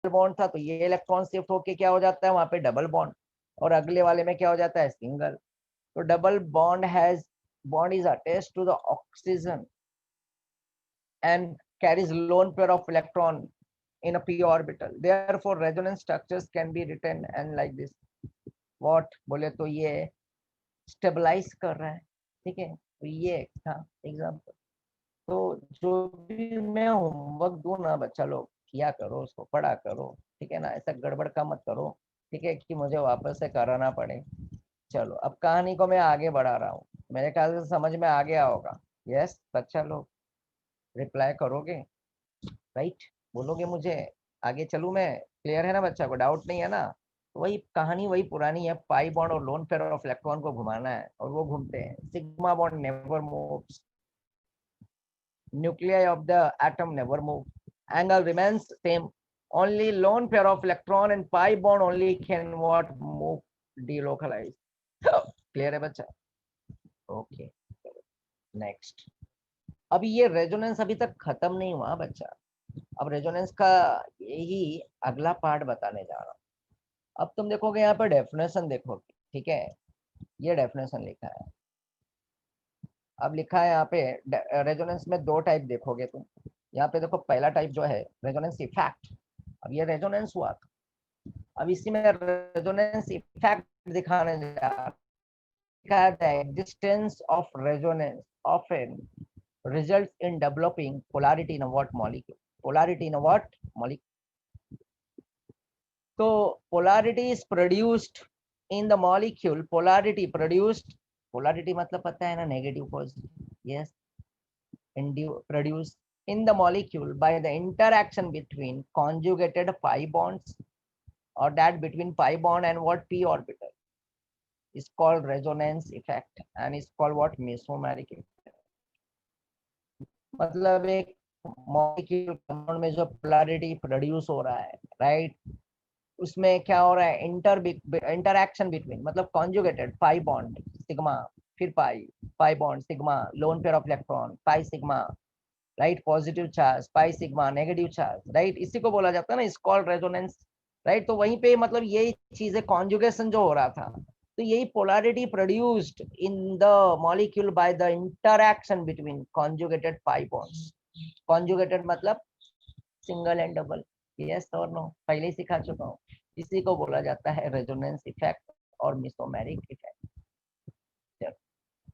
Bond था, तो ये इलेक्ट्रॉन शिफ्ट होके क्या हो जाता है वहां पे डबल बॉन्ड, और अगले वाले में क्या हो जाता है सिंगल। तो double bond is attached to the oxygen and carries lone pair of electron in a p orbital. Therefore resonance structures can be written and like this. What बोले तो ये स्टेबलाइज कर रहा है, ठीक है। तो ये था एग्जाम्पल। तो जो भी मैं होमवर्क दूं ना बच्चा लोग किया करो, उसको पढ़ा करो, ठीक है ना, ऐसा गड़बड़ का मत करो, ठीक है, कि मुझे वापस से कराना पड़े। चलो अब कहानी को मैं आगे बढ़ा रहा हूँ, मेरे ख्याल से समझ में आ गया होगा। यस बच्चा लोग रिप्लाई करोगे, राइट, बोलोगे मुझे, आगे चलूं मैं, क्लियर है ना बच्चा को, डाउट नहीं है ना। तो वही कहानी वही पुरानी है, पाई बॉन्ड और लोन पेयर ऑफ इलेक्ट्रॉन को घुमाना है और वो घूमते हैं। Sigma bond never moves, nuclei of the atom never move, angle remains same, only lone pair of electron and pi bond only can what move delocalize। Clear है बच्चा, okay next. अभी ये रेजोनेंस अभी तक खत्म नहीं हुआ बच्चा, अब रेजोनेंस का यही अगला पार्ट बताने जा रहा हूँ। अब तुम देखोगे यहाँ पे डेफिनेशन देखोगे, ठीक है, ये डेफिनेशन लिखा है। अब लिखा है यहाँ पे रेजोनेंस में दो टाइप देखोगे तुम। यहाँ पे देखो पहला टाइप जो है रेजोनेंस इफेक्ट। अब ये रेजोनेंस हुआ था, अब इसी में रेजोनेंस इफेक्ट दिखाने जा रहा है। The existence of resonance often results in developing polarity in a what molecule, polarity in a what molecule। तो polarity is produced in the molecule, polarity produced, polarity मतलब पता है ना, negative positive, yes, produced in the molecule by the interaction between conjugated pi bonds, or that between pi bond and what p orbital is called resonance effect and is called what mesomeric effect। मतलब एक molecule में जो polarity produce हो रहा है, right, उसमें क्या हो रहा है, इंटरएक्शन बिटवीन, मतलब कॉन्जुगेटेड पाई बॉन्ड सिग्मा, फिर pi bond sigma, loan pair of electron pi sigma, right, positive charge pi sigma, negative charge, right, इसी को बोला जाता है ना, इस कॉल्ड रेजोनेंस, राइट। तो वहीं पे मतलब यही चीजें कॉन्जुगेशन जो हो रहा था, तो यही polarity produced in the molecule by the interaction between conjugated pi bonds. Conjugated मतलब सिंगल एंड डबल, यस और नो, पहले ही सिखा चुका हूँ। इसी को बोला जाता है रेजोनेंस इफेक्ट और मेसोमेरिक इफेक्ट।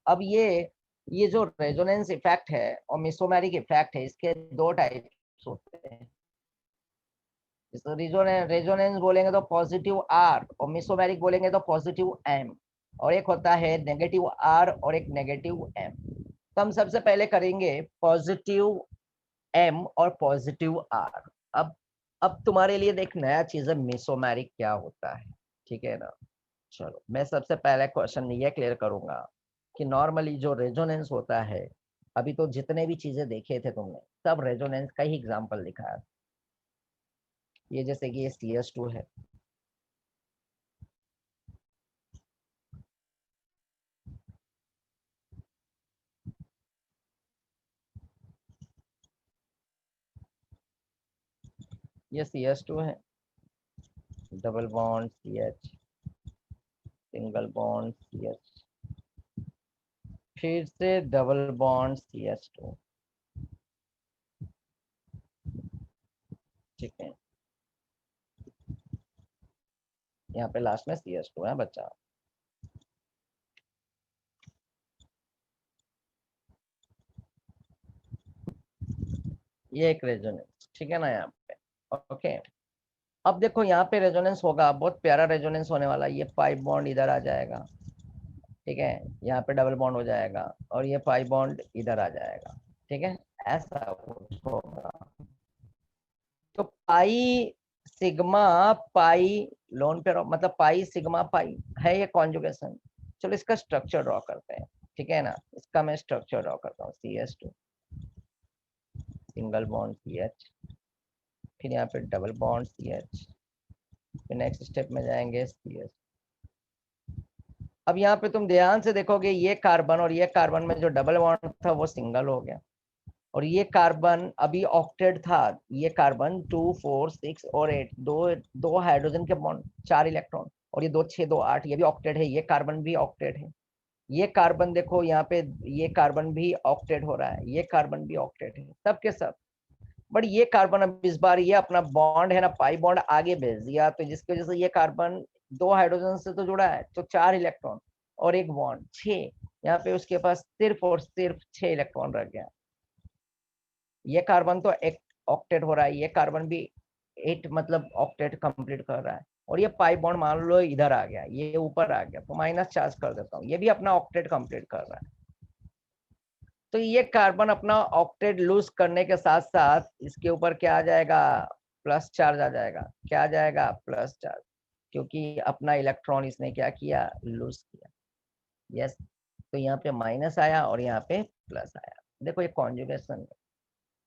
अब ये जो रेजोनेंस इफेक्ट है और मेसोमेरिक इफेक्ट है, इसके दो टाइप्स होते हैं। रेजोनेंस बोलेंगे तो पॉजिटिव आर, और मेसोमेरिक बोलेंगे तो पॉजिटिव एम, और एक होता है नेगेटिव आर और एक नेगेटिव एम। तो हम सबसे पहले करेंगे पॉजिटिव एम और पॉजिटिव आर। अब तुम्हारे लिए एक नया चीज है मेसोमेरिक क्या होता है, ठीक है ना। चलो मैं सबसे पहले क्वेश्चन ये क्लियर करूंगा कि नॉर्मली जो रेजोनेंस होता है, अभी तो जितने भी चीजें देखे थे तुमने सब रेजोनेंस का ही एग्जांपल दिखाया। ये जैसे कि ये CS2 है, ये CS2 है, double bond CH, single bond CH, फिर से डबल बॉन्ड CH2, ठीक है, यहाँ पे लास्ट में CS2 है बच्चा। ये एक रेजोनेंस, ठीक है ना यहाँ पे, ओके। अब देखो यहाँ पे रेजोनेंस होगा, बहुत प्यारा रेजोनेंस होने वाला है। ये पाई बॉन्ड इधर आ जाएगा, ठीक है, यहाँ पे डबल बॉन्ड हो जाएगा, और ये पाई बॉन्ड इधर आ जाएगा, ठीक है, ऐसा कुछ होगा। तो पाई सिग्मा पाई लोन पे मतलब पाई सिग्मा पाई है ये कॉन्जुगेशन। चलो इसका स्ट्रक्चर ड्रॉ करते हैं, ठीक है ना, इसका मैं स्ट्रक्चर ड्रॉ करता हूँ। CS2 सिंगल बॉन्ड CH, फिर यहाँ पे डबल बॉन्ड CH, फिर नेक्स्ट स्टेप में जाएंगे CS। अब यहाँ पे तुम ध्यान से देखोगे ये कार्बन और ये कार्बन में जो डबल बॉन्ड था वो सिंगल हो गया, और ये कार्बन अभी ऑक्टेट था, ये कार्बन 2 4 6 और 8, दो हाइड्रोजन के बॉन्ड, 4 इलेक्ट्रॉन, और ये 2 6 2 8, ये भी ऑक्टेट है, ये कार्बन भी ऑक्टेट है। ये कार्बन देखो यहाँ पे, ये कार्बन भी ऑक्टेट हो रहा है, ये कार्बन भी ऑक्टेट है, सब के सब। बट ये कार्बन अब इस बार ये अपना बॉन्ड है ना, पाई बॉन्ड आगे भेज दिया, तो जिसकी वजह से ये कार्बन 2 हाइड्रोजन से तो जुड़ा है, तो 4 इलेक्ट्रॉन और एक बॉन्ड 6, यहाँ पे उसके पास सिर्फ और सिर्फ 6 इलेक्ट्रॉन रह गया। ये कार्बन तो एक ऑक्टेट हो रहा है, ये कार्बन भी 8 मतलब ऑक्टेट कंप्लीट कर रहा है, और ये पाई बॉन्ड मान लो इधर आ गया, ये ऊपर आ गया, तो माइनस चार्ज कर देता हूँ, ये भी अपना ऑक्टेट कंप्लीट कर रहा है। तो ये कार्बन अपना ऑक्टेट लूज करने के साथ साथ इसके ऊपर क्या आ जाएगा, प्लस चार्ज आ जाएगा। क्या आ जाएगा, प्लस चार्ज, क्योंकि अपना इलेक्ट्रॉन इसने क्या किया, लूज किया। यस, तो यहाँ पे माइनस आया और यहाँ पे प्लस आया। देखो ये कॉन्जुगेशन है।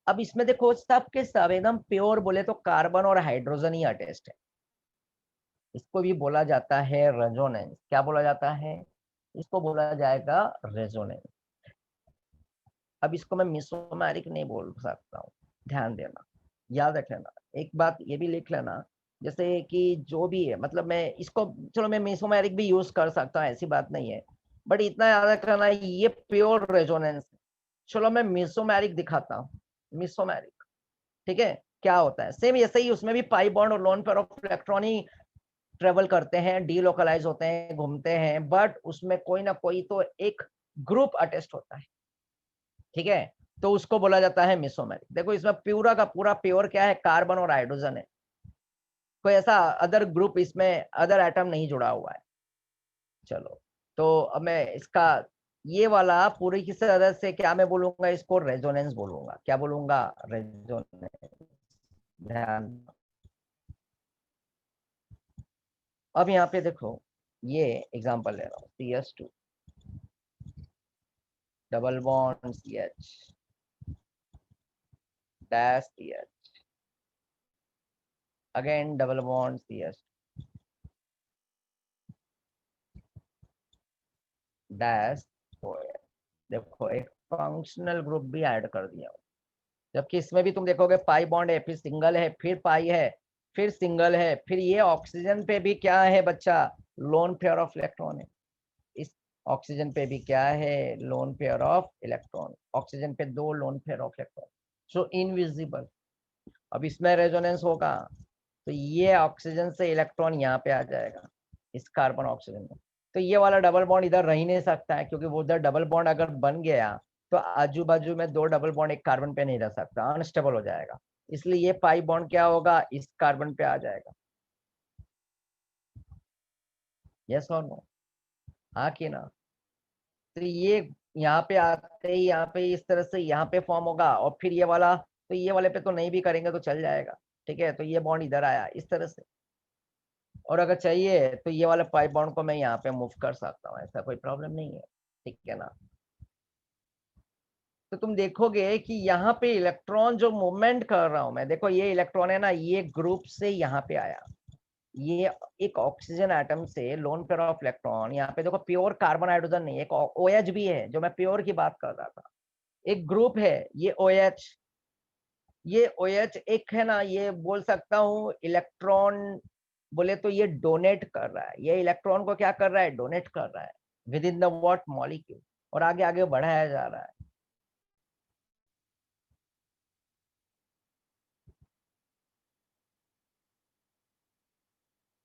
अब इसमें देखो सब के सब एकदम प्योर बोले तो कार्बन और हाइड्रोजन ही अटैच्ड है। इसको भी बोला जाता है रेजोनेंस। क्या बोला जाता है, इसको बोला जाएगा रेजोनेंस। अब इसको मैं मिसोमैरिक नहीं बोल सकता हूँ, ध्यान देना, याद रख लेना। एक बात ये भी लिख लेना, जैसे कि जो भी है, मतलब मैं इसको, चलो मैं मिसोमैरिक भी यूज कर सकता हूँ, ऐसी बात नहीं है, बट इतना याद रखना ये प्योर रेजोनेंस। चलो मैं मिसोमैरिक दिखाता हूँ, मिसोमैरिक, ठीक है। क्या होता है, सेम ऐसे ही, उसमें भी पाई बॉन्ड और loan pair of electron he travel करते हैं, डीलोकलाइज होते हैं, घूमते हैं, बट उसमें कोई ना कोई तो एक ग्रुप अटेस्ट होता है, ठीक है। तो उसको बोला जाता है मिसोमेरिक। देखो इसमें पूरा का पूरा प्योर क्या है, कार्बन और हाइड्रोजन है, कोई ऐसा अदर ग्रुप इसमें अदर एटम नहीं जुड़ा हुआ है। चलो, तो अब मैं इसका ये वाला पूरी की तरह से क्या मैं बोलूंगा, इसको रेजोनेंस बोलूंगा। क्या बोलूंगा, रेजोनेंस। ध्यान, अब यहाँ पे देखो, ये एग्जांपल ले रहा हूँ, CS2 double bond CH dash CH again double bond CH dash OH। देखो एक फंक्शनल ग्रुप भी ऐड कर दिया, जबकि इसमें भी तुम देखोगे पाई बॉन्ड है, फिर सिंगल है, फिर पाई है, फिर सिंगल है, फिर ये ऑक्सीजन पे भी क्या है बच्चा, लोन पेयर ऑफ इलेक्ट्रॉन है। इस ऑक्सीजन पे भी क्या है, loan pair of electron, oxygen पे 2 loan pair of electron, so invisible. अब इसमें रेजोनेंस होगा तो ये ऑक्सीजन से इलेक्ट्रॉन यहाँ पे आ जाएगा, इस कार्बन ऑक्सीजन में। तो ये वाला डबल बॉन्ड इधर रह ही नहीं सकता है, क्योंकि वो उधर डबल बॉन्ड अगर बन गया तो आजू बाजू में 2 डबल बॉन्ड एक कार्बन पे नहीं रह सकता, अनस्टेबल हो जाएगा। इसलिए ये पाई बॉन्ड क्या होगा, इस कार्बन पे आ जाएगा। यस और नो, हाँ कि ना। तो ये यहाँ पे आते ही यहाँ पे इस तरह से यहाँ पे फॉर्म होगा, और फिर ये वाला, तो ये वाले पे तो नहीं भी करेंगे तो चल जाएगा, ठीक है। तो ये बॉन्ड इधर आया इस तरह से, और अगर चाहिए तो ये वाला पाई बॉन्ड को मैं यहाँ पे मूव कर सकता हूँ, ऐसा कोई प्रॉब्लम नहीं है, ठीक है ना। तो तुम देखोगे कि यहाँ पे इलेक्ट्रॉन जो मूवमेंट कर रहा हूं मैं, देखो ये इलेक्ट्रॉन है ना, ये ग्रुप से यहाँ पे आया, ये एक ऑक्सीजन एटम से लोन पेयर ऑफ इलेक्ट्रॉन, यहाँ पे देखो प्योर कार्बन हाइड्रोजन नहीं, एक OH भी है, जो मैं प्योर की बात कर रहा था, एक ग्रुप है ये OH। ये OH एक है ना, ये बोल सकता हूँ इलेक्ट्रॉन बोले तो ये डोनेट कर रहा है, ये इलेक्ट्रॉन को क्या कर रहा है, डोनेट कर रहा है with in the what molecule, और आगे आगे बढ़ाया जा रहा है।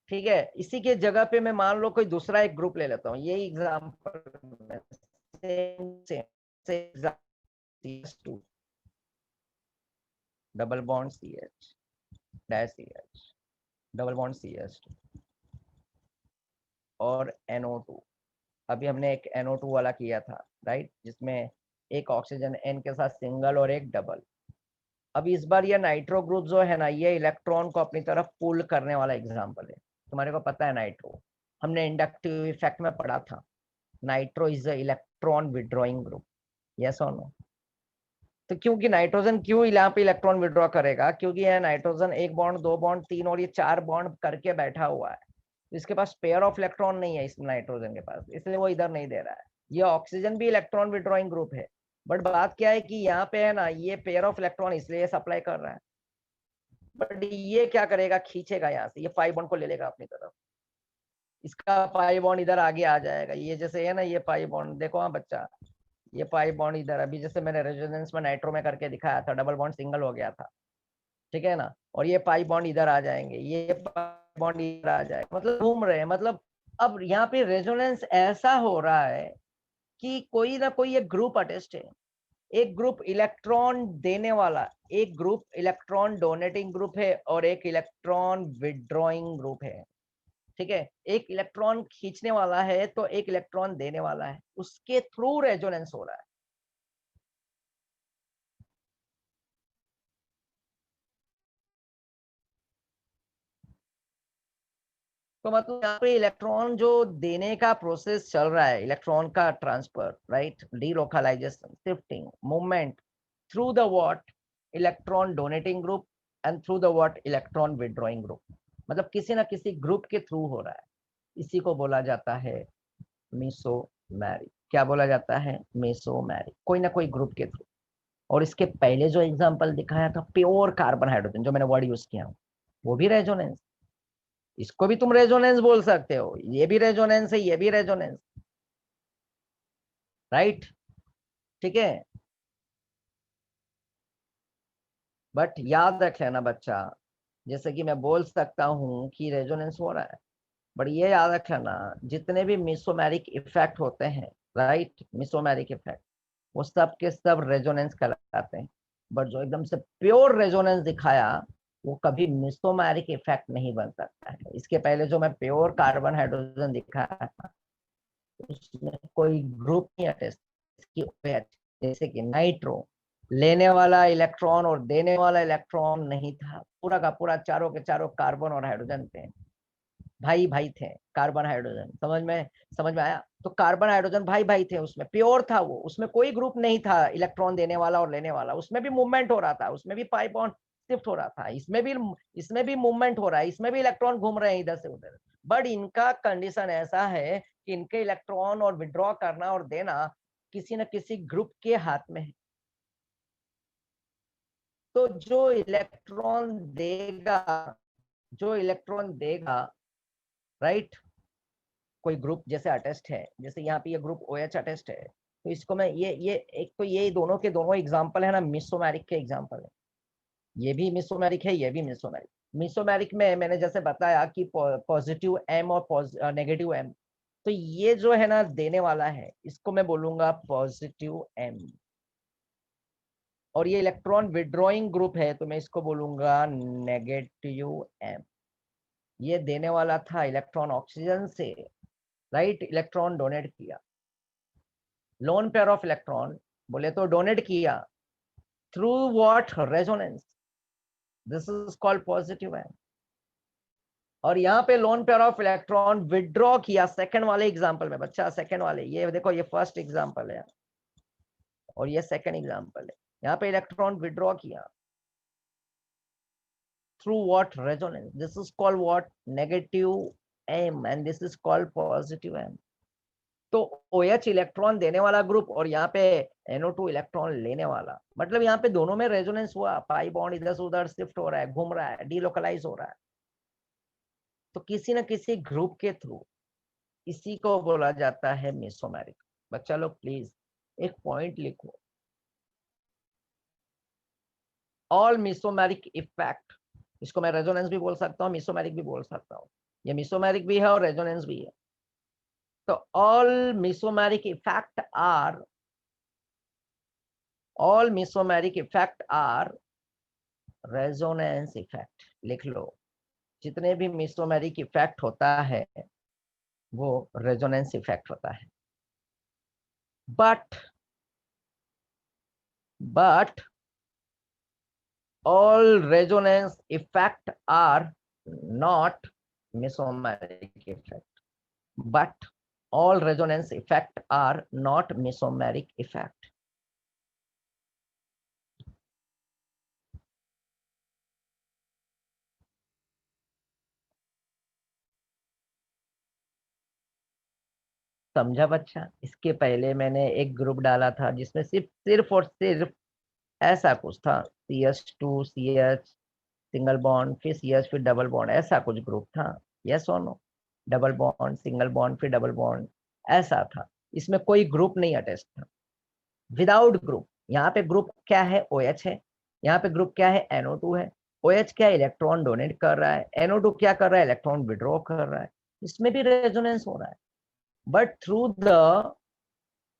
ठीक है, इसी के जगह पे मैं मान लो कोई दूसरा एक ग्रुप ले लेता हूँ, यही example CS2 double bond CH dash CH double bond CH2 और NO2। अभी हमने एक NO2 वाला किया था, राइट, जिसमें एक ऑक्सीजन N के साथ सिंगल और एक डबल। अब इस बार ये नाइट्रो ग्रुप जो है ना, ये इलेक्ट्रॉन को अपनी तरफ पुल करने वाला एग्जाम्पल है। तुम्हारे को पता है नाइट्रो, हमने इंडक्टिव इफेक्ट में पढ़ा था, nitro is a electron withdrawing group. Yes और नो। तो क्योंकि नाइट्रोजन क्यों यहाँ पे इलेक्ट्रॉन विड्रॉ करेगा, क्योंकि यह नाइट्रोजन 1 बॉन्ड 2 बॉन्ड 3 और ये 4 बॉन्ड करके बैठा हुआ है, तो इसके पास पेयर ऑफ इलेक्ट्रॉन नहीं है इस नाइट्रोजन के पास, इसलिए वो इधर नहीं दे रहा है। ये ऑक्सीजन भी इलेक्ट्रॉन विड्रॉइंग ग्रुप है, बट बात क्या है कि यहाँ पे है ना, ये पेयर ऑफ इलेक्ट्रॉन इसलिए सप्लाई कर रहा है, बट ये क्या करेगा, खींचेगा यहाँ से, ये पाई बॉन्ड को ले लेगा अपनी तरफ, इसका पाई बॉन्ड इधर आगे आ जाएगा। ये जैसे है ना, ये पाई बॉन्ड देखो, हाँ बच्चा, ये पाई बॉन्ड इधर, अभी जैसे मैंने रेजोनेंस में नाइट्रो में करके दिखाया था, डबल बॉन्ड सिंगल हो गया था, ठीक है ना, और ये पाई बॉन्ड इधर आ जाएंगे, ये पाई बॉन्ड इधर आ जाएगा, मतलब घूम रहे हैं। मतलब अब यहाँ पे रेजोनेंस ऐसा हो रहा है कि कोई ना कोई एक ग्रुप अटेस्ट है, एक ग्रुप इलेक्ट्रॉन देने वाला, एक ग्रुप इलेक्ट्रॉन डोनेटिंग ग्रुप है, और एक इलेक्ट्रॉन विड्रॉइंग ग्रुप है, ठीक है। एक इलेक्ट्रॉन खींचने वाला है तो एक इलेक्ट्रॉन देने वाला है, उसके थ्रू रेजोनेंस हो रहा है। तो मतलब यहाँ पे इलेक्ट्रॉन जो देने का प्रोसेस चल रहा है, इलेक्ट्रॉन का transfer, right, delocalization, shifting, movement through the what, electron donating group, and through the what, electron withdrawing group, मतलब किसी ना किसी ग्रुप के थ्रू हो रहा है। इसी को बोला जाता है मेसोमेरिक। क्या बोला जाता है? मेसोमेरिक, कोई ना कोई ग्रुप के थ्रू। और इसके पहले जो एग्जांपल दिखाया था, प्योर कार्बन हाइड्रोजन, जो मैंने वर्ड यूज किया, वो भी रेजोनेंस, इसको भी तुम रेजोनेंस बोल सकते हो, ये भी रेजोनेंस है, ये भी रेजोनेंस, राइट, ठीक है। बट याद रख लेना बच्चा, जैसे कि मैं बोल सकता हूँ कि रेजोनेंस हो रहा है, बट ये याद रख लेना, जितने भी मिसोमेरिक इफेक्ट होते हैं, राइट, मिसोमेरिक इफेक्ट, वो सब के सब रेजोनेंस कहलाते हैं। बट जो एकदम से प्योर रेजोनेंस दिखाया, वो कभी मिसोमेरिक इफेक्ट नहीं बन सकता है। इसके पहले जो मैं प्योर कार्बन हाइड्रोजन दिखाया था, उसमें कोई ग्रुप नहीं अटैच, जैसे कि नाइट्रो, लेने वाला इलेक्ट्रॉन और देने वाला इलेक्ट्रॉन नहीं था, पूरा का पूरा चारों के चारों कार्बन और हाइड्रोजन थे, भाई भाई थे, कार्बन हाइड्रोजन, समझ में आया? तो कार्बन हाइड्रोजन भाई भाई थे, उसमें प्योर था वो, उसमें कोई ग्रुप नहीं था इलेक्ट्रॉन देने वाला और लेने वाला, उसमें भी मूवमेंट हो रहा था, उसमें भी पाई बॉन्ड शिफ्ट हो रहा था, इसमें भी मूवमेंट हो रहा है, इसमें भी इलेक्ट्रॉन घूम रहे हैं इधर से उधर। बट इनका कंडीशन ऐसा है कि इनके इलेक्ट्रॉन और विड्रॉ करना और देना किसी न किसी ग्रुप के हाथ में है। तो जो इलेक्ट्रॉन देगा, राइट, कोई ग्रुप जैसे अटेस्ट है, जैसे यहाँ पे ये ग्रुप ओ एच अटेस्ट है, तो इसको मैं ये एक तो ये दोनों के दोनों एग्जांपल है ना, मिसोमैरिक के एग्जांपल है, ये भी मिसोमैरिक है, ये भी मिसोमैरिक। मिसोमैरिक में मैंने जैसे बताया कि पॉजिटिव एम और नेगेटिव एम, तो ये जो है ना देने वाला है, इसको मैं बोलूंगा पॉजिटिव एम, और ये इलेक्ट्रॉन विड्रॉइंग ग्रुप है, तो मैं इसको बोलूंगा नेगेटिव एम। ये देने वाला था इलेक्ट्रॉन ऑक्सीजन से, राइट, इलेक्ट्रॉन डोनेट किया, लोन पेयर ऑफ इलेक्ट्रॉन बोले तो डोनेट किया, through what, resonance, this is called positive N. और यहाँ पे lone pair of electron withdraw किया, सेकंड वाले एग्जांपल में बच्चा, सेकंड वाले, ये देखो, ये फर्स्ट एग्जांपल है और ये सेकंड एग्जांपल है। यहाँ पे इलेक्ट्रॉन विड्रॉ किया through what, resonance, this is called what, negative m, and this is called positive m। तो OH इलेक्ट्रॉन देने वाला ग्रुप और यहाँ पे NO2 इलेक्ट्रॉन लेने वाला, मतलब यहाँ पे दोनों में रेजोनेंस हुआ, पाई बॉन्ड इधर से उधर शिफ्ट हो रहा है, घूम रहा है, डीलोकलाइज हो रहा है, तो किसी न किसी ग्रुप के थ्रू, इसी को बोला जाता है मेसोमेरिक। बच्चा लोग प्लीज एक पॉइंट लिखो, ऑल मेसोमेरिक इफेक्ट, इसको मैं रेजोनेंस भी बोल सकता हूँ, मेसोमेरिक भी बोल सकता हूँ, ये मेसोमेरिक भी है और रेजोनेंस भी है। तो all mesomeric effect are resonance effect, लिख लो, जितने भी मेसोमेरिक इफेक्ट होता है वो रेजोनेंस इफेक्ट होता है। but all resonance effect are not mesomeric effect, but all resonance effect are not mesomeric effect। समझा बच्चा? इसके पहले मैंने एक ग्रुप डाला था जिसमें सिर्फ और सिर्फ ऐसा कुछ था, CH2 CH सिंगल बॉन्ड, फिर CH फिर डबल बॉन्ड, ऐसा कुछ ग्रुप था। यस और no? Double bond single bond फिर डबल बॉन्ड, ऐसा था। इसमें कोई ग्रुप नहीं अटैच था, विदाउट ग्रुप। यहाँ पे ग्रुप क्या है? OH है। यहाँ पे ग्रुप क्या है? NO2 है। OH क्या है? इलेक्ट्रॉन डोनेट कर रहा है। NO2 क्या कर रहा है? इलेक्ट्रॉन विड्रॉ कर रहा है। इसमें भी रेजोनेंस हो रहा है, बट थ्रू द,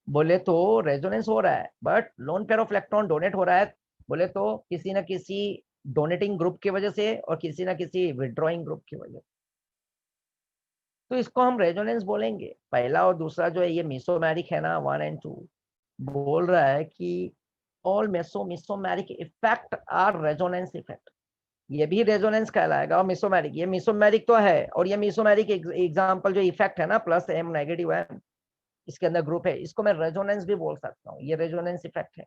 बोले तो रेजोनेंस हो रहा है, but loan pair of electron donate हो रहा है, बोले तो किसी ना किसी डोनेटिंग ग्रुप की वजह से और किसी ना किसी विड्रॉइंग ग्रुप की वजह से। तो इसको हम रेजोनेंस बोलेंगे। पहला और दूसरा जो है ये मिसोमैरिक है ना, 1 और 2, बोल रहा है कि all mesomeric effect are resonance effect. ये भी रेजोनेंस कहलाएगा। और मिसोमैरिक, ये मिसोमैरिक तो है, और ये मिसोमैरिक एग्जांपल जो इफेक्ट है ना, प्लस M नेगेटिव M, इसके अंदर ग्रुप है, इसको मैं रेजोनेंस भी बोल सकता हूँ। ये रेजोनेंस इफेक्ट है।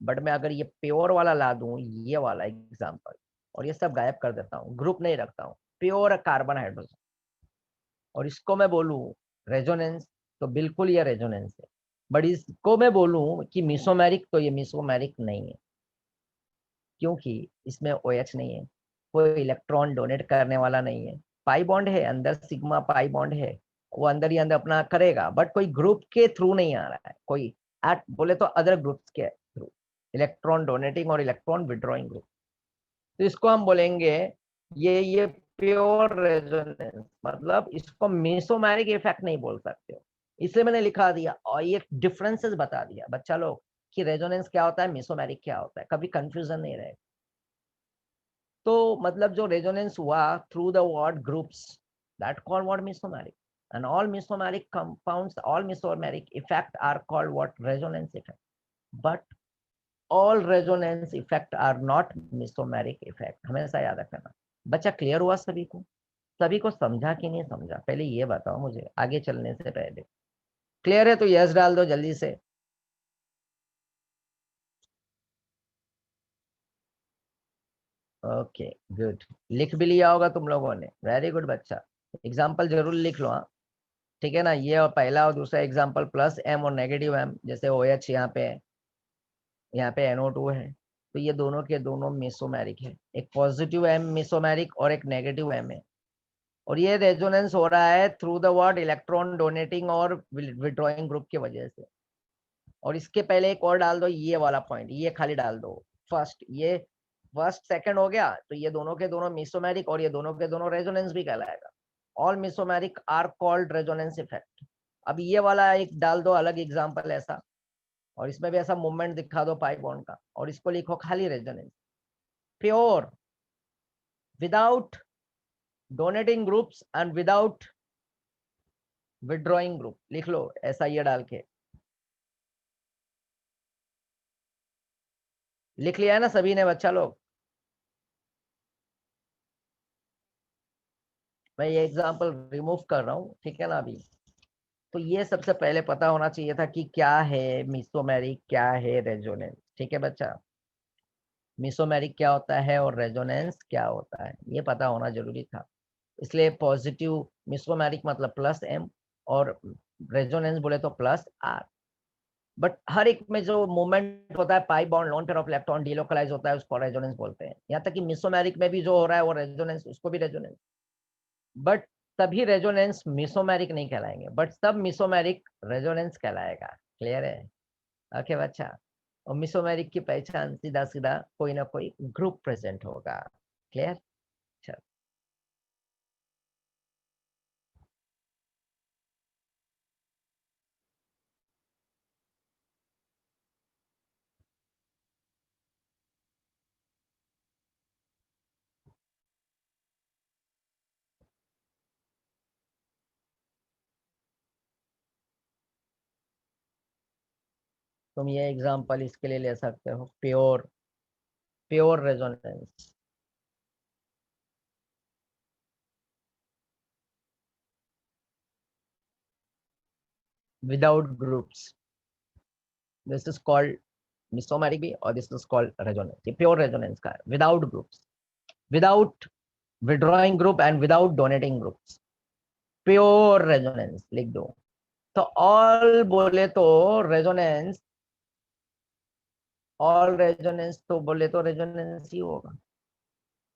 बट मैं अगर ये प्योर वाला ला दूं, ये वाला एग्जांपल, और ये सब गायब कर देता हूँ, ग्रुप नहीं रखता हूँ, प्योर कार्बन हाइड्रोजन, और इसको मैं बोलूं रेजोनेंस, तो बिल्कुल ये रेजोनेंस है। बट इसको मैं बोलूं कि मिसोमैरिक, तो ये मिसोमैरिक नहीं है, क्योंकि इसमें OH नहीं है, कोई इलेक्ट्रॉन डोनेट करने वाला नहीं है। पाई बॉन्ड है अंदर, सिग्मा पाई बॉन्ड है, वो अंदर ही अंदर अपना करेगा, बट कोई ग्रुप के थ्रू नहीं आ रहा है, कोई एट बोले तो अदर ग्रुप्स के थ्रू, इलेक्ट्रॉन डोनेटिंग और इलेक्ट्रॉन विड्रॉइंग ग्रुप। तो इसको हम बोलेंगे ये प्योर रेजोनेंस, मतलब इसको मेसोमैरिक इफेक्ट नहीं बोल सकते हो। इसलिए मैंने लिखा दिया और ये डिफरेंसेस बता दिया बच्चा लोग कि रेजोनेंस क्या होता है, मेसोमैरिक क्या होता है, कभी कंफ्यूजन नहीं रहे। तो मतलब जो रेजोनेंस हुआ through the word groups, that called what, mesomeric. and all mesomeric compounds, all mesomeric effect are called what, resonance effect. But all resonance effect are not mesomeric effect, हमेशा याद रखना। बच्चा क्लियर हुआ सभी को? सभी को समझा कि नहीं समझा, पहले ये बताओ मुझे, आगे चलने से पहले। क्लियर है तो यस डाल दो जल्दी से। ओके गुड, लिख भी लिया होगा तुम लोगों ने, वेरी गुड बच्चा। एग्जाम्पल जरूर लिख लो, हाँ ठीक है ना। ये और पहला और दूसरा एग्जाम्पल, प्लस M और नेगेटिव M, जैसे OH यहाँ पे है, यहाँ पे NO2 है, तो ये दोनों के दोनों मेसोमैरिक है। एक पॉजिटिव M मेसोमैरिक और एक नेगेटिव M है, और ये रेजोनेंस हो रहा है through the word electron donating और विड्रॉइंग ग्रुप की वजह से। और इसके पहले एक और डाल दो, ये वाला पॉइंट, ये खाली डाल दो फर्स्ट, ये फर्स्ट सेकंड हो गया, तो ये दोनों के दोनों मेसोमैरिक और ये दोनों के दोनों रेजोनेंस भी कहलाएगा। All mesomeric are called resonance effect. अब ये वाला एक डाल दो अलग एग्जांपल ऐसा, और इसमें भी ऐसा मूवमेंट दिखा दो पाई बॉन्ड का, और इसको लिखो खाली resonance. Pure without donating groups and without withdrawing group, लिख लो ऐसा ये डाल के। लिख लिया है ना सभी ने बच्चा लोग? मैं ये एग्जांपल रिमूव कर रहा हूँ, ठीक है ना अभी। तो ये सबसे पहले पता होना चाहिए था कि क्या है मिसोमेरिक, क्या है रेजोनेंस, ठीक है बच्चा। मिसोमेरिक क्या होता है और रेजोनेंस क्या होता है, ये पता होना जरूरी था। इसलिए पॉजिटिव मिसोमेरिक मतलब +M, और रेजोनेंस बोले तो +R। बट हर एक में जो मूवमेंट होता है, pi bond lone pair of electron delocalize होता है, उसको रेजोनेंस बोलते हैं। यहाँ तक कि मिसोमेरिक में भी जो हो रहा है वो रेजोनेंस, उसको भी रेजोनेंस। बट तभी रेजोनेंस मिसोमेरिक नहीं कहलाएंगे, बट सब मिसोमेरिक रेजोनेंस कहलाएगा। क्लियर है? ओके बच्चा। और मिसोमेरिक की पहचान सीधा सीधा कोई ना कोई ग्रुप प्रेजेंट होगा। क्लियर? चल, तुम ये एग्जांपल इसके लिए ले सकते हो, pure pure resonance without groups, this is called मिसोमेरिक भी, और दिस इज कॉल्ड रेजोनेंस। ये प्योर रेजोनेंस का है, without groups, without withdrawing group and without donating groups, pure resonance लिख दो। तो ऑल बोले तो रेजोनेंस, ऑल रेजोनेंस तो बोले तो रेजोनेंस ही होगा,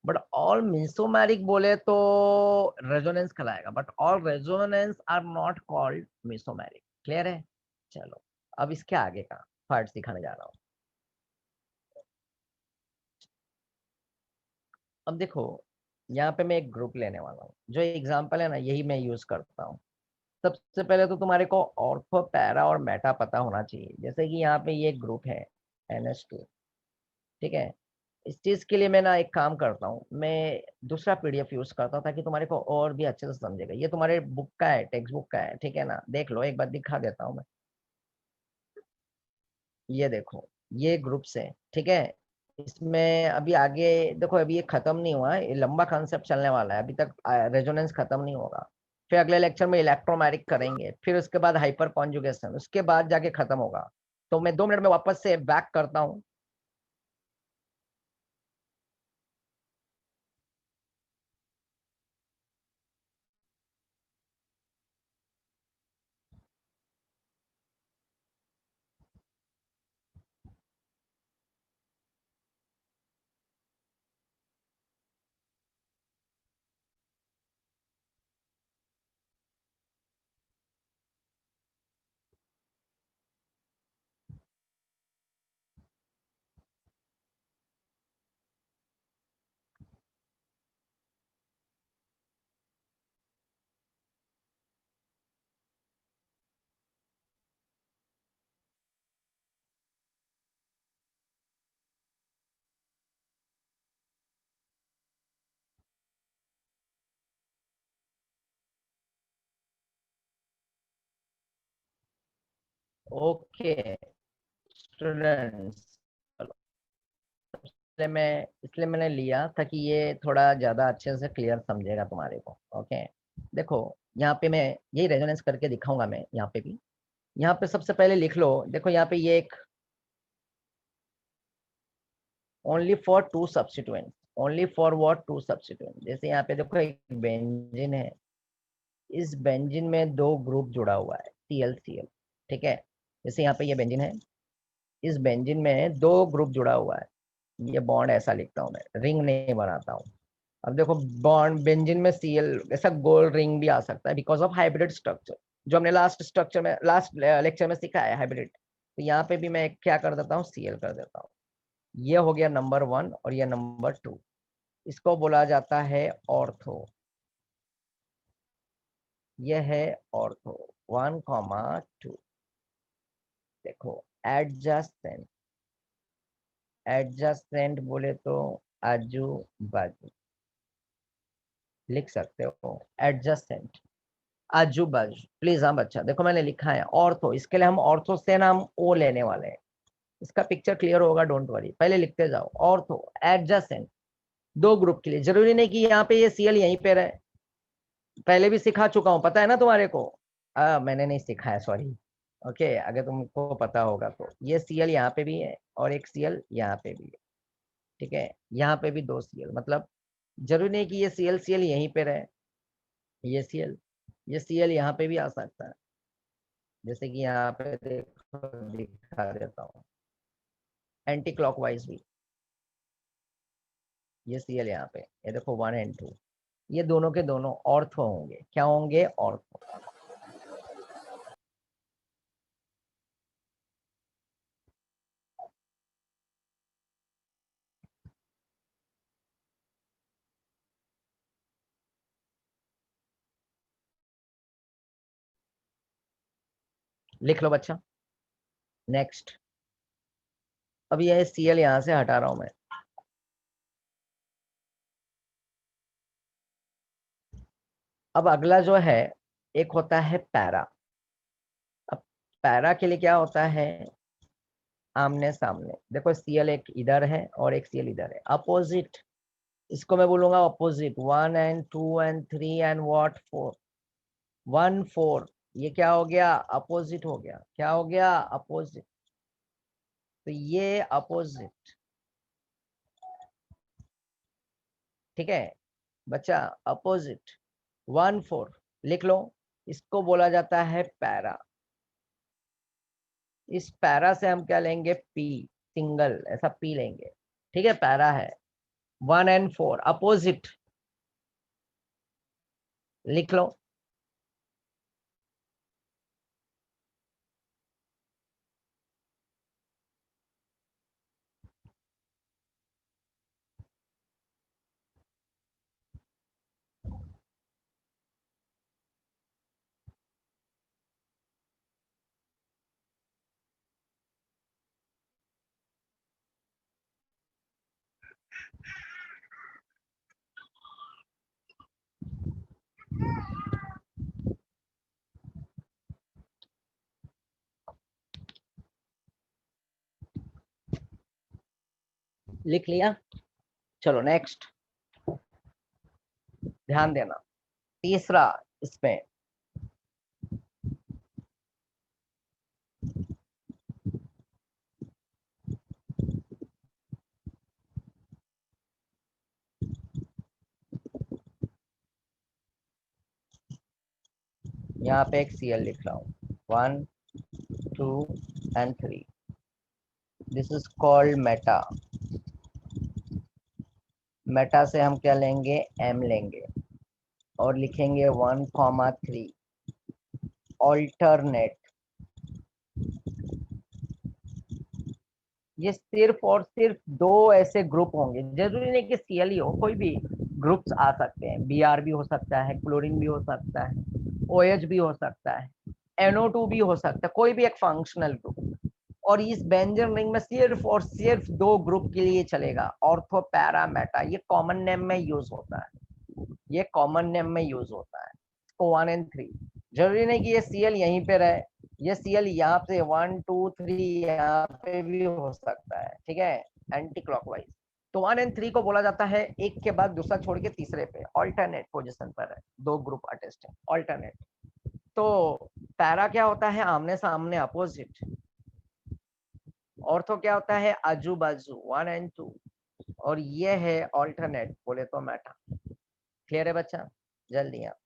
बट ऑल मिसोमैरिक बोले तो रेजोनेंस कहलाएगा, but all resonance are not called mesomeric. Clear है? चलो अब इसके आगे का पार्ट सिखाने जा रहा हूँ। अब देखो यहाँ पे मैं एक ग्रुप लेने वाला हूँ, जो एग्जांपल है ना यही मैं यूज करता हूँ। सबसे पहले तो तुम्हारे को ऑर्थो, पैरा और मेटा पता होना चाहिए। जैसे कि यहाँ पे ये ग्रुप है NH2, ठीक है। इस चीज के लिए मैं ना एक काम करता हूँ, मैं दूसरा PDF यूज करता हूँ ताकि तुम्हारे को और भी अच्छे से समझेगा। ये तुम्हारे बुक का है, टेक्स्ट बुक का है, ठीक है ना। देख लो, एक बार दिखा देता हूँ मैं। ये देखो, ये ग्रुप से, ठीक है। इसमें अभी आगे देखो, अभी ये खत्म नहीं हुआ है, ये लंबा कॉन्सेप्ट चलने वाला है, अभी तक रेजोनेंस खत्म नहीं होगा। फिर अगले लेक्चर में इलेक्ट्रोमैटिक करेंगे, फिर उसके बाद हाइपर कॉन्जुगेशन, उसके बाद जाके खत्म होगा। तो मैं 2 मिनट में वापस से बैक करता हूँ। ओके स्टूडेंट्स, इसलिए मैंने लिया था कि ये थोड़ा ज्यादा अच्छे से क्लियर समझेगा तुम्हारे को। ओके देखो, यहाँ पे मैं यही रेजोनेंस करके दिखाऊंगा मैं यहाँ पे भी। यहाँ पे सबसे पहले लिख लो, देखो यहाँ पे ये एक only for two substituent, only for what, two substituent. जैसे यहाँ पे देखो एक बेंजीन है, इस बेंजीन में 2 ग्रुप जुड़ा हुआ है ClCl, ठीक है। जैसे यहाँ पे ये बेंजीन है, इस बेंजीन में 2 ग्रुप जुड़ा हुआ है। ये बॉन्ड ऐसा लिखता हूँ मैं, रिंग नहीं बनाता हूँ। अब देखो बॉन्ड बेंजीन में Cl ऐसा गोल रिंग भी आ सकता है बिकॉज ऑफ हाइब्रिड स्ट्रक्चर, जो हमने लास्ट स्ट्रक्चर में, लास्ट लेक्चर में सीखा है, हाइब्रिड। तो यहाँ पे भी मैं क्या कर देता हूँ, Cl कर देता हूँ। ये हो गया नंबर 1 और ये नंबर 2। इसको बोला जाता है ऑर्थो। ये है ऑर्थो 1,2। देखो एडजस्टेंट, एडजस्टेंट बोले तो आजू बाजू लिख सकते हो, एडजस्टेंट आजू बाजू। प्लीज हाँ बच्चा, देखो मैंने लिखा है ऑर्थो, इसके लिए हम ऑर्थो से नाम ओ लेने वाले हैं। इसका पिक्चर क्लियर होगा, डोंट वरी, पहले लिखते जाओ। ऑर्थो एडजस्टेंट, 2 ग्रुप के लिए। जरूरी नहीं कि यहाँ पे ये Cl यहीं पे रहे, पहले भी सिखा चुका हूँ, पता है ना तुम्हारे को। मैंने नहीं सिखाया, सॉरी। ओके अगर तुमको पता होगा तो ये Cl यहाँ पे भी है और एक Cl यहाँ पे भी है, ठीक है। यहाँ पे भी 2 Cl, मतलब जरूरी नहीं कि ये Cl यहीं पे रहे। ये Cl, ये Cl यहाँ पे भी आ सकता है। जैसे कि यहाँ पे देखो, दिखा देता हूँ, एंटी क्लॉकवाइज भी ये Cl यहाँ पे, ये देखो 1 और 2, ये दोनों के दोनों ऑर्थो होंगे। क्या होंगे? ऑर्थो। लिख लो बच्चा। नेक्स्ट, अब ये Cl यहाँ से हटा रहा हूं मैं। अब अगला जो है, एक होता है पैरा। अब पैरा के लिए क्या होता है, आमने सामने। देखो Cl एक इधर है और एक Cl इधर है, अपोजिट। इसको मैं बोलूंगा अपोजिट, 1 और 2 और 3 एंड व्हाट 4, 1 4। ये क्या हो गया? अपोजिट हो गया। क्या हो गया? अपोजिट। तो ये अपोजिट, ठीक है बच्चा, अपोजिट 1 4 लिख लो। इसको बोला जाता है पैरा। इस पैरा से हम क्या लेंगे, पी, सिंगल, ऐसा पी लेंगे। ठीक है, पैरा है 1 and 4 अपोजिट, लिख लो। लिख लिया, चलो नेक्स्ट, ध्यान देना। तीसरा इसमें यहाँ पे एक Cl लिख रहा हूँ, 1 2 and 3, this is called Meta. Meta से हम क्या लेंगे, M लेंगे और लिखेंगे 1,3 ऑल्टरनेट। ये सिर्फ और सिर्फ दो ऐसे ग्रुप होंगे, जरूरी नहीं कि Cl ही हो, कोई भी ग्रुप्स आ सकते हैं, Br भी हो सकता है, क्लोरीन भी हो सकता है, OH भी हो सकता है, NO2 भी हो सकता है, कोई भी एक फंक्शनल ग्रुप। और इस बेंजन रिंग में सिर्फ और सिर्फ दो ग्रुप के लिए चलेगा, ऑर्थो पैरा मेटा। ये कॉमन नेम में यूज होता है, ये कॉमन नेम में यूज होता है। तो 1 and 3, जरूरी नहीं कि ये Cl यहीं पे रहे, ये Cl यहाँ पे 1 2 3 यहाँ पे भी हो सकता है। ठीक है, एंटी क्लॉकवाइज। तो 1 and 3 को बोला जाता है एक के बाद दूसरा छोड़ के तीसरे पे ऑल्टरनेट पोजिशन पर है, दो ग्रुप अटेस्ट है, ऑल्टरनेट। तो पैरा क्या होता है, आमने सामने, अपोजिट। ऑर्थो क्या होता है, आजू बाजू, 1 and 2। और ये है ऑल्टरनेट, बोले तो मेटा। क्लियर है बच्चा, जल्दी आप।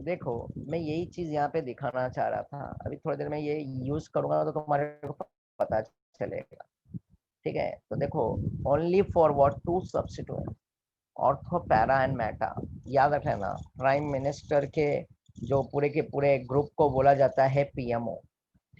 देखो, मैं यही चीज यहाँ पे दिखाना चाह रहा था, अभी थोड़ी देर में ये यूज करूंगा तो तुम्हारे को पता चलेगा। ठीक है, तो देखो, only for what to substitute ortho para and meta. याद रखना ना, प्राइम मिनिस्टर के जो पूरे के पूरे ग्रुप को बोला जाता है पीएमओ।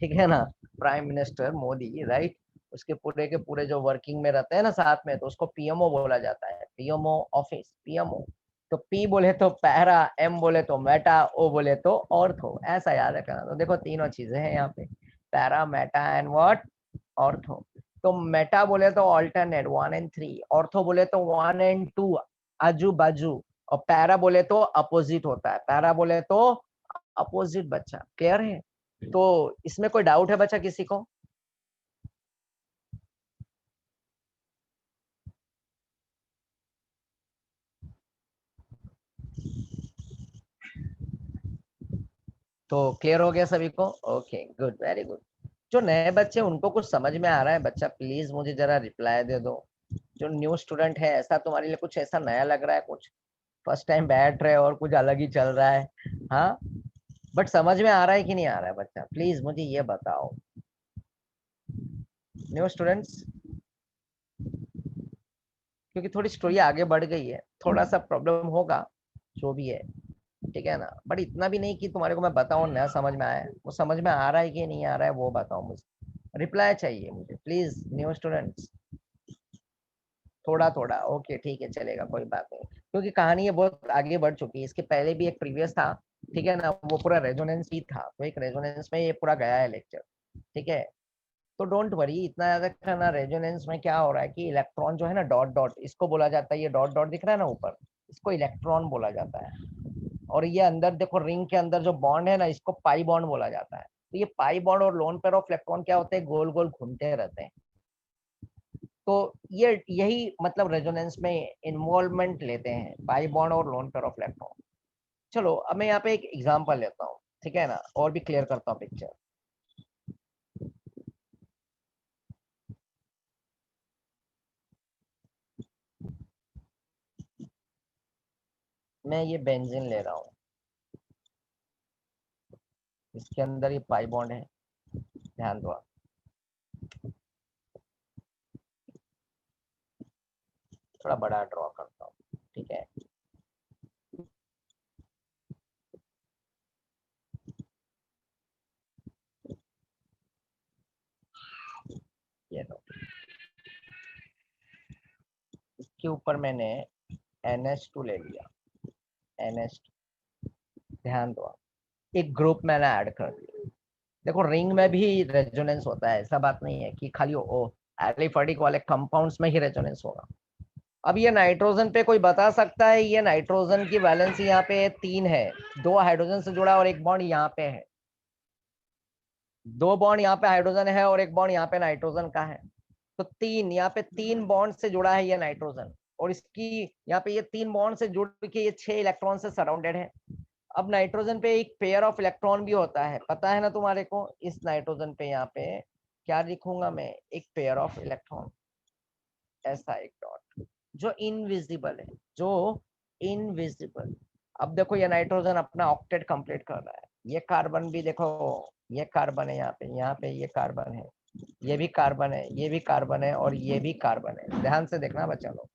ठीक है ना, प्राइम मिनिस्टर मोदी, राइट। उसके पूरे के पूरे जो वर्किंग में रहते हैं ना साथ में, तो उसको पीएमओ बोला जाता है, पीएमओ ऑफिस, पीएमओ। तो पी बोले तो पैरा, एम बोले तो मेटा, ओ बोले तो ऑर्थो, ऐसा याद रखना। तो देखो तीनों चीजें हैं यहाँ पे, para Meta and what, ortho. तो मेटा बोले तो ऑल्टरनेट 1 and 3, ऑर्थो बोले तो 1 and 2 आजू बाजू, और पैरा बोले तो अपोजिट होता है, पैरा बोले तो अपोजिट। बच्चा क्लियर है? तो इसमें कोई डाउट है बच्चा किसी को? तो क्लियर हो गया सभी को? Okay, good, very good. जो नए बच्चे, उनको कुछ समझ में आ रहा है बच्चा, प्लीज मुझे जरा रिप्लाई दे दो। जो न्यू स्टूडेंट है, ऐसा तुम्हारे लिए कुछ ऐसा नया लग रहा है, कुछ फर्स्ट टाइम बैठ रहे हो और कुछ अलग ही चल रहा है? हाँ, बट समझ में आ रहा है कि नहीं आ रहा है बच्चा, प्लीज मुझे ये बताओ। न्यू स्टूडेंट्स, क्योंकि थोड़ी स्टोरी आगे बढ़ गई है, थोड़ा सा प्रॉब्लम होगा, जो भी है। ठीक है ना, बट इतना भी नहीं कि तुम्हारे को मैं बताऊं नया समझ में आया, वो समझ में आ रहा है कि नहीं आ रहा है वो बताओ मुझे, रिप्लाई चाहिए मुझे प्लीज न्यू स्टूडेंट्स। थोड़ा थोड़ा, ओके ठीक है, चलेगा, कोई बात नहीं, क्योंकि कहानी ये बहुत आगे बढ़ चुकी है। इसके पहले भी एक प्रीवियस था, ठीक है ना, वो पूरा रेजोनेंस ही था, तो एक रेजोनेंस में ये पूरा गया है लेक्चर। ठीक है, तो डोंट वरी, इतना ज्यादा करना। रेजोनेंस में क्या हो रहा है कि इलेक्ट्रॉन जो है ना, डॉट डॉट, इसको बोला जाता है, ये डॉट डॉट दिख रहा है ना ऊपर, इसको इलेक्ट्रॉन बोला जाता है। और ये अंदर देखो, रिंग के अंदर जो बॉन्ड है ना, इसको पाई बॉन्ड बोला जाता है। तो ये पाई बॉन्ड और लोन पेयर ऑफ इलेक्ट्रॉन क्या होते हैं, गोल गोल घूमते रहते हैं। तो ये यही मतलब रेजोनेंस में इन्वॉल्वमेंट लेते हैं, पाई बॉन्ड और लोन पेयर ऑफ इलेक्ट्रॉन। चलो, अब मैं यहाँ पे एक एग्जांपल लेता हूँ, ठीक है ना, और भी क्लियर करता हूँ पिक्चर। मैं ये बेंजीन ले रहा हूँ, इसके अंदर ये पाई बॉन्ड है, ध्यान दो आप। थोड़ा बड़ा ड्रॉ करता हूँ, ठीक है। ये लो, इसके ऊपर मैंने NH2 ले लिया, NH2। ध्यान दो आप, एक ग्रुप मैंने ऐड कर दिया। देखो रिंग में भी रेजोनेंस होता है, ऐसा बात नहीं है कि खाली ओ एलिफेटिक वाले कंपाउंड्स में ही रेजोनेंस होगा। अब ये नाइट्रोजन पे कोई बता सकता है, ये नाइट्रोजन की वैलेंसी यहाँ पे 3 है, 2 हाइड्रोजन से जुड़ा और एक बॉन्ड यहाँ पे है, 2 बॉन्ड यहाँ पे हाइड्रोजन है और एक बॉन्ड यहाँ पे नाइट्रोजन का है। तो 3 यहाँ पे 3 बॉन्ड से जुड़ा है ये नाइट्रोजन, और इसकी यहाँ पे ये 3 बॉन्ड से जुड़ के ये 6 इलेक्ट्रॉन से सराउंडेड है। अब नाइट्रोजन पे एक पेयर ऑफ इलेक्ट्रॉन भी होता है, पता है ना तुम्हारे को। इस नाइट्रोजन पे यहाँ पे क्या लिखूंगा मैं, एक पेयर ऑफ इलेक्ट्रॉन, ऐसा एक डॉट जो इनविजिबल है, जो इनविजिबल। अब देखो ये नाइट्रोजन अपना ऑक्टेट कंप्लीट कर रहा है, ये कार्बन भी देखो, ये कार्बन है यहाँ पे ये कार्बन है, ये भी कार्बन है, ये भी कार्बन है और ये भी कार्बन है। ध्यान से देखना बच्चा लोग,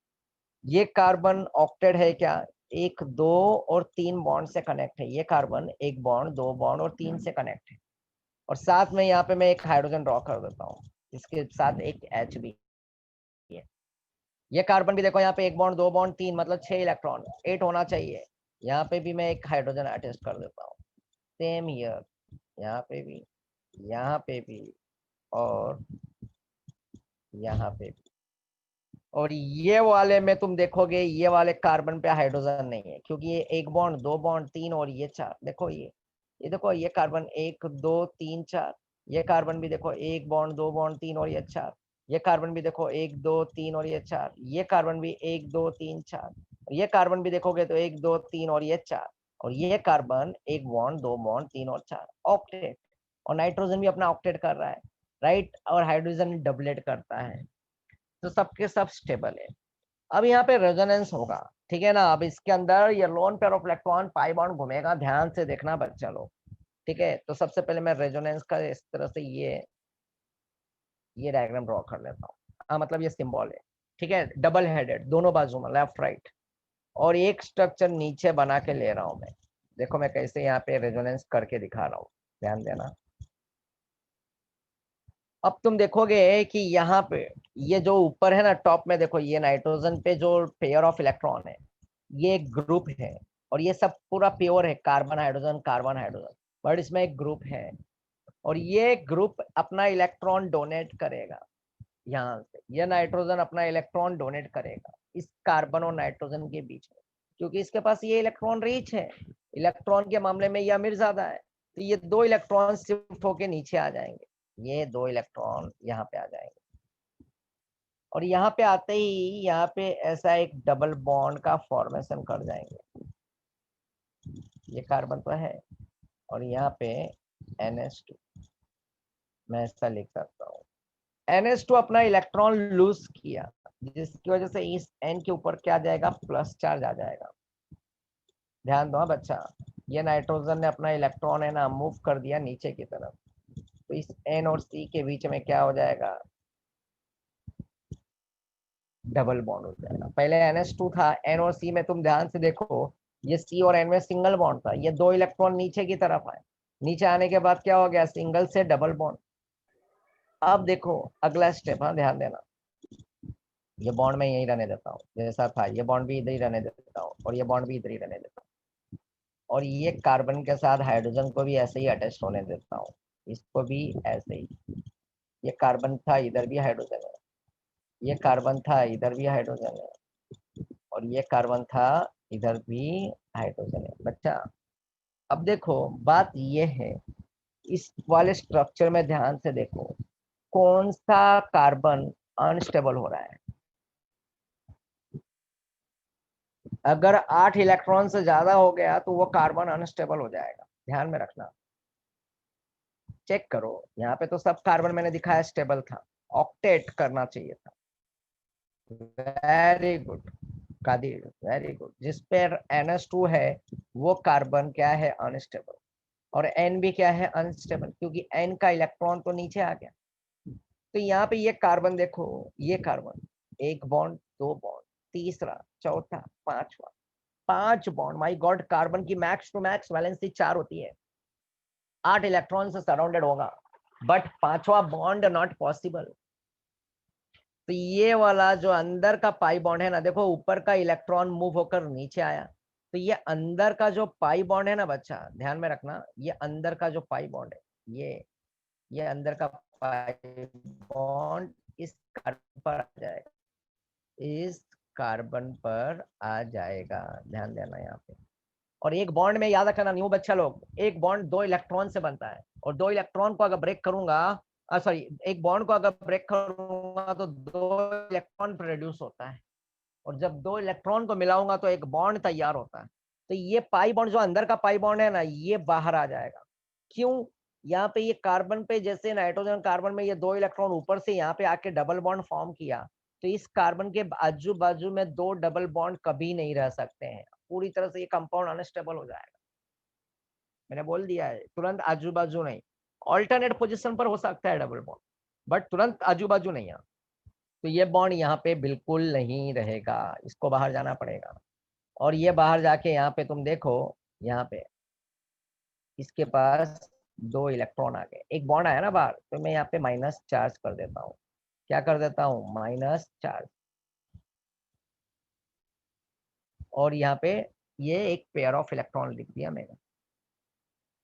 ये कार्बन ऑक्टेट है क्या, 1 2 और 3 बॉन्ड से कनेक्ट है। ये कार्बन 1 बॉन्ड 2 बॉन्ड और 3 से कनेक्ट है, और साथ में यहाँ पे मैं एक हाइड्रोजन ड्रॉ कर देता हूँ, इसके साथ एक H भी है। ये कार्बन भी देखो, यहाँ पे 1 बॉन्ड 2 बॉन्ड 3, मतलब 6 इलेक्ट्रॉन, 8 होना चाहिए। यहाँ पे भी मैं एक हाइड्रोजन अटैच कर देता हूँ, सेम हियर, यहाँ पे भी, यहाँ पे भी, और यहाँ पे भी। और ये वाले में तुम देखोगे, ये वाले कार्बन पे हाइड्रोजन नहीं है, क्योंकि ये 1 बॉन्ड 2 बॉन्ड 3 और ये 4। देखो ये देखो, ये कार्बन 1 2 3 4, ये कार्बन भी देखो 1 बॉन्ड 2 बॉन्ड 3 और ये 4, ये कार्बन भी देखो 1 2 3 और ये 4, ये कार्बन भी 1 2 3 4, ये कार्बन भी देखोगे तो 1 2 3 और ये 4, और ये कार्बन 1 बॉन्ड 2 बॉन्ड 3 और 4, ऑक्टेट। और नाइट्रोजन भी अपना ऑक्टेट कर रहा है, राइट, और हाइड्रोजन डबलेट करता है, तो सबके सब स्टेबल है। अब यहाँ पे रेजोनेंस होगा, ठीक है ना। अब इसके अंदर ये loan pair of electron pi bond घूमेगा, ध्यान से देखना बच्चा लोग, ठीक है। तो सबसे पहले मैं रेजोनेंस का इस तरह से ये डायग्राम ड्रॉ कर लेता हूँ। मतलब ये सिंबल है, ठीक है, डबल हेडेड दोनों बाजू में, लेफ्ट राइट, और एक स्ट्रक्चर नीचे बना के ले रहा हूँ मैं। देखो मैं कैसे यहाँ पे रेजोनेंस करके दिखा रहा हूँ, ध्यान देना। अब तुम देखोगे कि यहाँ पे ये जो ऊपर है ना टॉप में, देखो ये नाइट्रोजन पे जो पेयर ऑफ इलेक्ट्रॉन है, ये एक ग्रुप है, और ये सब पूरा प्योर है, carbon hydrogen carbon hydrogen, but इसमें एक ग्रुप है, और ये ग्रुप अपना इलेक्ट्रॉन डोनेट करेगा यहाँ से। ये नाइट्रोजन अपना इलेक्ट्रॉन डोनेट करेगा इस कार्बन और नाइट्रोजन के बीच में, क्योंकि इसके पास ये इलेक्ट्रॉन रिच है, इलेक्ट्रॉन के मामले में ये अमीर ज्यादा है। तो ये 2 इलेक्ट्रॉन शिफ्ट होके नीचे आ जाएंगे, ये 2 इलेक्ट्रॉन यहाँ पे आ जाएंगे, और यहाँ पे आते ही यहाँ पे ऐसा एक डबल बॉन्ड का फॉर्मेशन कर जाएंगे। ये कार्बन तो है, और यहाँ पे NH2, मैं ऐसा लिख सकता हूँ। NH2 अपना इलेक्ट्रॉन लूज किया, जिसकी वजह से इस N के ऊपर क्या आ जाएगा, प्लस चार्ज आ जाएगा। ध्यान दो बच्चा, ये नाइट्रोजन ने अपना इलेक्ट्रॉन है ना मूव कर दिया नीचे की तरफ, तो इस N और C के बीच में क्या हो जाएगा, डबल बॉन्ड हो जाएगा। पहले NH2 था, N और C में तुम ध्यान से देखो, ये C और N में सिंगल बॉन्ड था, ये 2 इलेक्ट्रॉन नीचे की तरफ आए, नीचे आने के बाद क्या हो गया, सिंगल से डबल बॉन्ड। अब देखो अगला स्टेप, हाँ ध्यान देना, ये बॉन्ड मैं यही रहने देता हूँ जैसा था, ये बॉन्ड भी इधर ही रहने देता हूँ, और ये बॉन्ड भी इधर ही रहने देता हूँ, और ये कार्बन के साथ हाइड्रोजन को भी ऐसे ही अटैच होने देता हूँ, इसको भी ऐसे ही। ये कार्बन था, इधर भी हाइड्रोजन है, ये कार्बन था, इधर भी हाइड्रोजन है, और ये कार्बन था, इधर भी हाइड्रोजन है बच्चा। अब देखो बात ये है, इस वाले स्ट्रक्चर में ध्यान से देखो, कौन सा कार्बन अनस्टेबल हो रहा है। अगर 8 इलेक्ट्रॉन से ज्यादा हो गया तो वो कार्बन अनस्टेबल हो जाएगा, ध्यान में रखना। चेक करो, यहाँ पे तो सब कार्बन मैंने दिखाया स्टेबल था, ऑक्टेट करना चाहिए था। Very good, Kadir, very good. जिस पे NH2 है वो कार्बन क्या है, अनस्टेबल, और N भी क्या है, अनस्टेबल, क्योंकि N का इलेक्ट्रॉन तो नीचे आ गया। तो यहाँ पे ये कार्बन देखो, ये कार्बन, एक बॉन्ड, दो बॉन्ड, तीसरा, चौथा, पांचवा, 5 बॉन्ड। माय गॉड, कार्बन की मैक्स टू मैक्स वैलेंसी 4 होती है, 8 इलेक्ट्रॉन से सराउंडेड होगा, बट पांचवा बॉन्ड नॉट पॉसिबल। तो ये वाला जो अंदर का पाई बॉन्ड है ना, देखो ऊपर का इलेक्ट्रॉन मूव होकर नीचे आया, तो ये अंदर का जो पाई बॉन्ड है ना बच्चा, ध्यान में रखना, ये अंदर का जो पाई बॉन्ड है, ये अंदर का पाई बॉन्ड इस कार्बन पर आ जाएगा, इस कार्बन पर आ जाएगा, ध्यान देना यहाँ पे। और एक बॉन्ड में याद रखना न्यू बच्चा लोग, एक बॉन्ड 2 इलेक्ट्रॉन से बनता है, और 2 इलेक्ट्रॉन को अगर ब्रेक करूंगा, सॉरी, एक बॉन्ड को अगर ब्रेक करूंगा तो 2 इलेक्ट्रॉन प्रोड्यूस होता है, और जब 2 इलेक्ट्रॉन को मिलाऊंगा तो एक बॉन्ड तैयार होता है। तो ये पाई बॉन्ड जो अंदर का पाई बॉन्ड है ना, ये बाहर आ जाएगा। क्यों? यहाँ पे ये कार्बन पे, जैसे नाइट्रोजन कार्बन में ये 2 इलेक्ट्रॉन ऊपर से यहाँ पे आके डबल बॉन्ड फॉर्म किया, तो इस कार्बन के आजू बाजू में 2 डबल बॉन्ड कभी नहीं रह सकते हैं, पूरी तरह से ये कंपाउंड अनस्टेबल हो जाएगा। मैंने बोल दिया है, तुरंत आजू बाजू नहीं, ऑल्टरनेट पोजिशन पर हो सकता है डबल बॉन्ड, बट तुरंत आजू बाजू नहीं है। तो ये बॉन्ड यहाँ पे बिल्कुल नहीं रहेगा, इसको बाहर जाना पड़ेगा। और ये बाहर जाके यहाँ पे तुम देखो, यहाँ पे इसके पास 2 इलेक्ट्रॉन आ गए, एक बॉन्ड आया ना बाहर, तो मैं यहाँ पे माइनस चार्ज कर देता हूँ। क्या कर देता हूँ? Minus charge. और यहाँ पे ये एक पेयर ऑफ इलेक्ट्रॉन लिख दिया मैंने।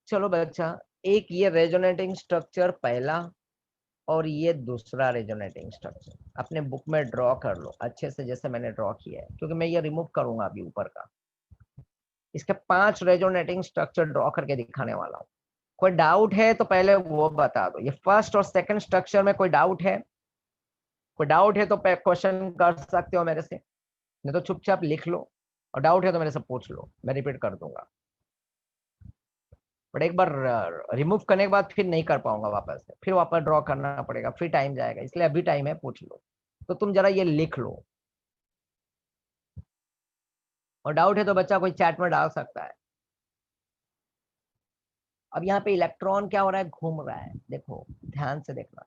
चलो बच्चा, एक ये रेजोनेटिंग स्ट्रक्चर पहला, और ये दूसरा रेजोनेटिंग स्ट्रक्चर अपने बुक में ड्रॉ कर लो अच्छे से, जैसे मैंने ड्रॉ किया है, क्योंकि मैं ये रिमूव करूंगा अभी ऊपर का। इसके 5 रेजोनेटिंग स्ट्रक्चर ड्रॉ करके दिखाने वाला हूँ। कोई डाउट है तो पहले वो बता दो। ये फर्स्ट और सेकंड स्ट्रक्चर में कोई डाउट है? कोई डाउट है तो क्वेश्चन कर सकते हो मेरे से, नहीं तो चुपचाप लिख लो, और डाउट है तो मेरे से पूछ लो, मैं रिपीट कर दूंगा। बट एक बार रिमूव करने के बाद फिर नहीं कर पाऊंगा वापस से, फिर वापस ड्रॉ करना पड़ेगा, फिर टाइम जाएगा, इसलिए अभी टाइम है, पूछ लो। तो तुम जरा ये लिख लो, और डाउट है तो बच्चा कोई चैट में डाल सकता है। अब यहाँ पे इलेक्ट्रॉन क्या हो रहा है, घूम रहा है, देखो ध्यान से देखना।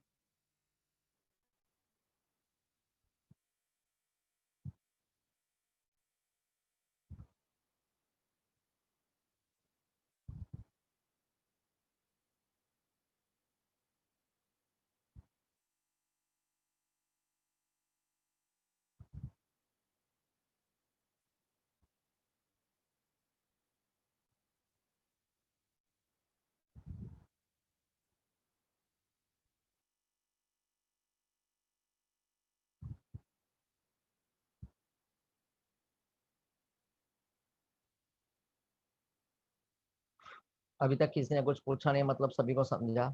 अभी तक किसी ने कुछ पूछा नहीं, मतलब सभी को समझा?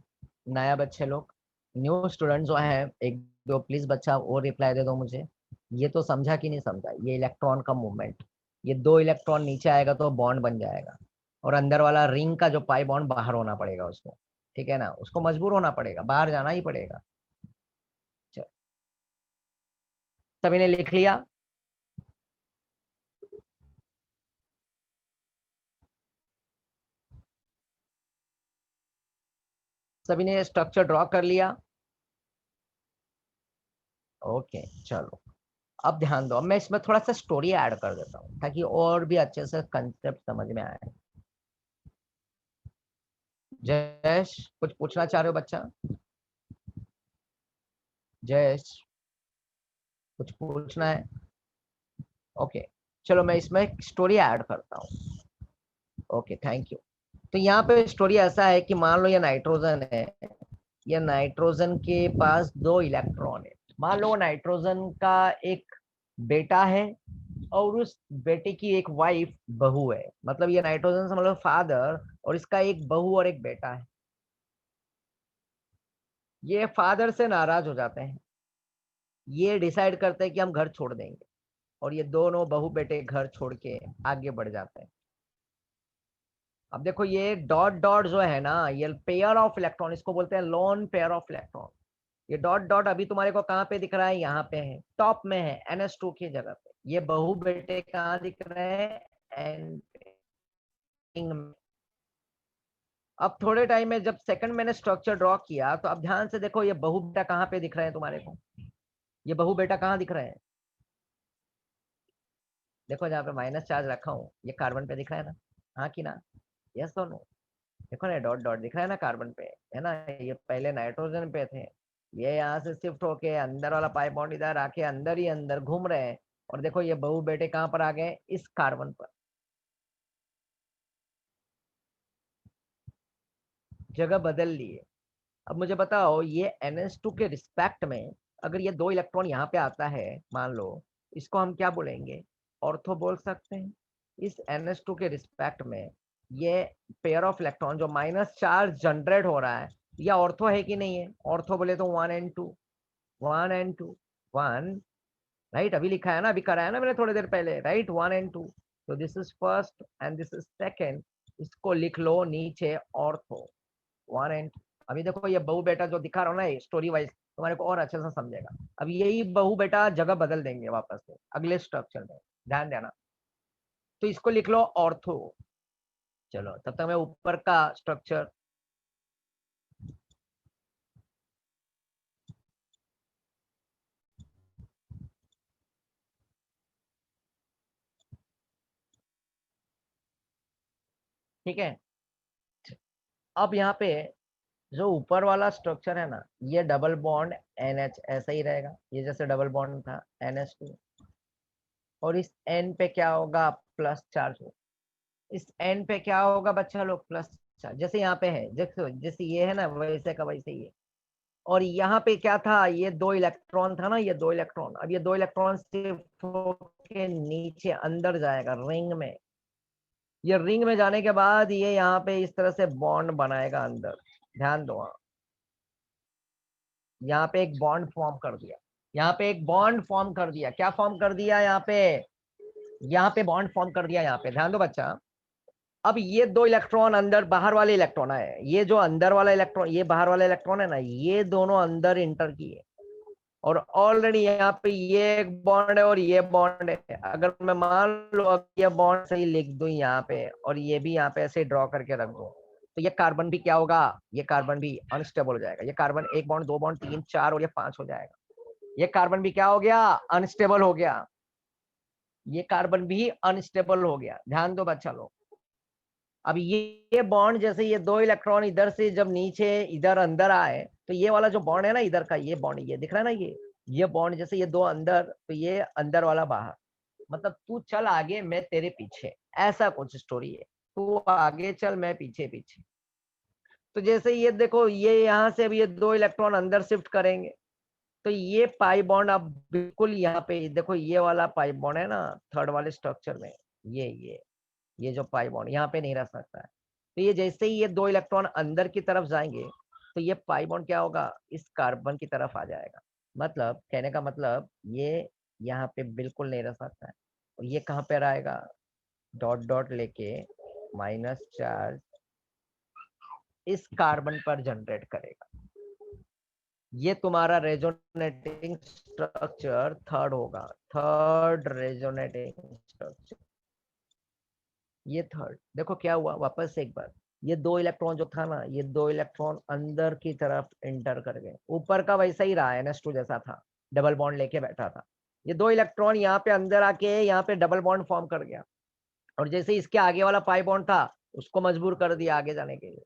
नया बच्चे लोग, न्यू स्टूडेंट जो है, एक दो प्लीज बच्चा और रिप्लाई दे दो मुझे, ये तो समझा कि नहीं समझा? ये इलेक्ट्रॉन का मूवमेंट, ये 2 इलेक्ट्रॉन नीचे आएगा तो बॉन्ड बन जाएगा, और अंदर वाला रिंग का जो पाई बॉन्ड बाहर होना पड़ेगा उसको, ठीक है ना, उसको मजबूर होना पड़ेगा, बाहर जाना ही पड़ेगा। चलो, सभी ने लिख लिया? सभी ने स्ट्रक्चर ड्रॉ कर लिया? ओके चलो, अब ध्यान दो, अब मैं इसमें थोड़ा सा स्टोरी ऐड कर देता हूँ ताकि और भी अच्छे से कंसेप्ट समझ में आए। जयेश, कुछ पूछना चाह रहे हो बच्चा? जयेश, कुछ पूछना है? ओके, चलो मैं इसमें स्टोरी ऐड करता हूँ। Okay, thank you. तो यहाँ पे स्टोरी ऐसा है कि मान लो ये नाइट्रोजन है, ये नाइट्रोजन के पास 2 इलेक्ट्रॉन है। मान लो नाइट्रोजन का एक बेटा है, और उस बेटे की एक वाइफ, बहू है, मतलब ये नाइट्रोजन से मतलब फादर, और इसका एक बहू और एक बेटा है। ये फादर से नाराज हो जाते हैं, ये डिसाइड करते हैं कि हम घर छोड़ देंगे, और ये दोनों बहू बेटे घर छोड़ के आगे बढ़ जाते हैं। अब देखो ये डॉट डॉट जो है ना, ये पेयर ऑफ इलेक्ट्रॉन, इसको बोलते हैं लोन पेयर ऑफ इलेक्ट्रॉन। ये डॉट डॉट अभी तुम्हारे को कहाँ पे दिख रहा है? यहाँ पे है, टॉप में है NH2 की जगह पे। ये बहु बेटे कहाँ दिख रहे हैं? एन में। अब थोड़े टाइम में जब सेकंड मैंने स्ट्रक्चर ड्रॉ किया तो अब ध्यान से देखो, ये बहु बेटा कहाँ पे दिख रहे हैं तुम्हारे को? ये बहु बेटा कहाँ दिख रहे हैं? देखो जहाँ पे माइनस चार्ज रखा हूँ, ये कार्बन पे दिख रहा है ना? हाँ कि ना? यस और नो? देखो ना, डॉट डॉट दिख रहा है ना कार्बन पे, है ना? ये पहले नाइट्रोजन पे थे, ये यहाँ से शिफ्ट होके अंदर वाला पाई बॉन्ड इधर आके अंदर ही अंदर घूम रहे हैं। और देखो ये बहु बेटे कहाँ पर आ गए? इस कार्बन पर। जगह बदल लिए। अब मुझे बताओ, ये NH2 के रिस्पेक्ट में अगर ये 2 इलेक्ट्रॉन यहाँ पे आता है, मान लो, इसको हम क्या बोलेंगे? ऑर्थो बोल सकते हैं। इस NH2 के रिस्पेक्ट में ये पेयर ऑफ इलेक्ट्रॉन जो माइनस चार्ज जनरेट हो रहा है, या ऑर्थो है कि नहीं है? ऑर्थो बोले तो 1 and 2, 1 and 2, 1, राइट? अभी लिखा है ना, अभी कराया ना मैंने थोड़ी देर पहले, राइट? 1 and 2। तो this is first and this is second. इसको लिख लो नीचे ऑर्थो 1 and 2। अभी देखो ये बहु बेटा जो दिखा रहा हूँ ना स्टोरी वाइज, तुम्हारे को और अच्छे से समझेगा। अब यही बहु बेटा जगह बदल देंगे वापस से अगले स्ट्रक्चर में, ध्यान देना। तो इसको लिख लो ऑर्थो। चलो तब तक मैं ऊपर का स्ट्रक्चर, ठीक है? अब यहाँ पे जो ऊपर वाला स्ट्रक्चर है ना, ये डबल बॉन्ड NH ऐसा ही रहेगा, ये जैसे डबल बॉन्ड था NH2। और इस N पे क्या होगा? प्लस चार्ज होगा। इस N पे क्या होगा बच्चा लोग? Plus charge. जैसे यहाँ पे है, जैसे जैसे ये है ना, वैसे का वैसे ही है। और यहाँ पे क्या था? ये 2 इलेक्ट्रॉन था ना, ये 2 इलेक्ट्रॉन, अब ये 2 इलेक्ट्रॉन शिफ्ट होके नीचे अंदर जाएगा रिंग में। ये रिंग में जाने के बाद ये यहाँ पे इस तरह से बॉन्ड बनाएगा अंदर। ध्यान दो, यहाँ पे एक बॉन्ड फॉर्म कर दिया, यहाँ पे एक बॉन्ड फॉर्म कर दिया। क्या फॉर्म कर दिया? यहाँ पे बॉन्ड फॉर्म कर दिया। यहाँ पे ध्यान दो बच्चा। अब ये 2 इलेक्ट्रॉन अंदर, बाहर वाले इलेक्ट्रॉन है, ये जो अंदर वाला इलेक्ट्रॉन, ये बाहर वाला इलेक्ट्रॉन है ना, ये दोनों अंदर इंटर किए। और ऑलरेडी यहाँ पे ये एक बॉन्ड है और ये बॉन्ड है। अगर मैं मान लो अब ये बॉन्ड सही लिख दूं यहाँ पे, और ये भी यहाँ पे ऐसे ड्रॉ करके रख दूं, तो ये कार्बन भी क्या होगा? ये कार्बन भी अनस्टेबल हो जाएगा। ये कार्बन 1 बॉन्ड 2 बॉन्ड 3 4 और ये 5 हो जाएगा। ये कार्बन भी क्या हो गया? अनस्टेबल हो गया। ये कार्बन भी अनस्टेबल हो गया। ध्यान दो बच्चा लोग। अब ये बॉन्ड, जैसे ये 2 इलेक्ट्रॉन इधर से जब नीचे इधर अंदर आए, तो ये वाला जो बॉन्ड है ना इधर का, ये बॉन्ड, ये दिख रहा है ना, ये बॉन्ड, जैसे ये 2 अंदर, तो ये अंदर वाला बाहर। मतलब तू चल आगे, मैं तेरे पीछे, ऐसा कुछ स्टोरी है। तू आगे चल, मैं पीछे पीछे। तो जैसे ये देखो, ये यहाँ से अब ये 2 इलेक्ट्रॉन अंदर शिफ्ट करेंगे, तो ये पाई बॉन्ड अब बिल्कुल यहाँ पे देखो, ये वाला पाई बॉन्ड है ना थर्ड वाले स्ट्रक्चर में, ये जो पाई बॉन्ड यहाँ पे नहीं रह सकता है। तो ये जैसे ही ये 2 इलेक्ट्रॉन अंदर की तरफ जाएंगे, तो ये पाई बॉन्ड क्या होगा? इस कार्बन की तरफ आ जाएगा। मतलब कहने का मतलब, ये यहाँ पे बिल्कुल नहीं रह सकता है। और ये कहाँ पे रहेगा? डॉट डॉट लेके माइनस चार्ज इस कार्बन पर जनरेट करेगा। ये तुम्हारा रेजोनेटिंग स्ट्रक्चर थर्ड होगा, थर्ड रेजोनेटिंग स्ट्रक्चर। ये थर्ड। देखो क्या हुआ, वापस से एक बार, ये 2 इलेक्ट्रॉन जो था ना, ये 2 इलेक्ट्रॉन अंदर की तरफ इंटर कर गए। ऊपर का वैसा ही रहा, NH2 जैसा था, डबल बॉन्ड लेके बैठा था। ये 2 इलेक्ट्रॉन यहाँ पे अंदर आके यहाँ पे डबल बॉन्ड फॉर्म कर गया। और जैसे इसके आगे वाला पाई बॉन्ड था, उसको मजबूर कर दिया आगे जाने के लिए।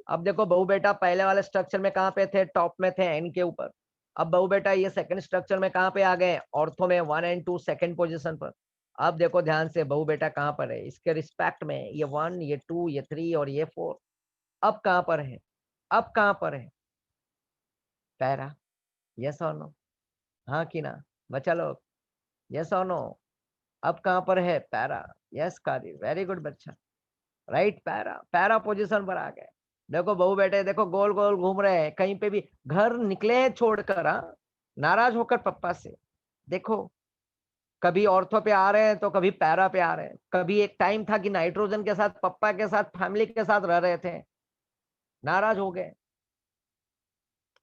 अब देखो बहु बेटा पहले वाले स्ट्रक्चर में कहाँ पे थे? टॉप में थे, N के ऊपर। अब बहु बेटा ये सेकंड स्ट्रक्चर में कहाँ पे आ गए? ऑर्थो में 1 and 2 सेकंड पोजीशन पर। अब देखो ध्यान से, बहु बेटा कहाँ पर है इसके रिस्पेक्ट में? ये 1, ये 2, ये 3 और ये 4। अब कहाँ पर है? अब कहाँ पर है? पैरा। यस और नो? हाँ कि ना बच्चा लोग? यस और नो? अब कहाँ पर है? पैरा। यस कारी, वेरी गुड बच्चा, राइट। पैरा, पैरा पोजीशन पर आ गए। देखो बहू बेटे, देखो गोल गोल घूम रहे हैं, कहीं पे भी घर निकले हैं छोड़कर, हाँ, नाराज होकर पप्पा से। देखो, कभी ऑर्थो पे आ रहे हैं तो कभी पैरा पे आ रहे हैं। कभी एक टाइम था कि नाइट्रोजन के साथ, पप्पा के साथ, फैमिली के साथ रह रहे थे, नाराज हो गए,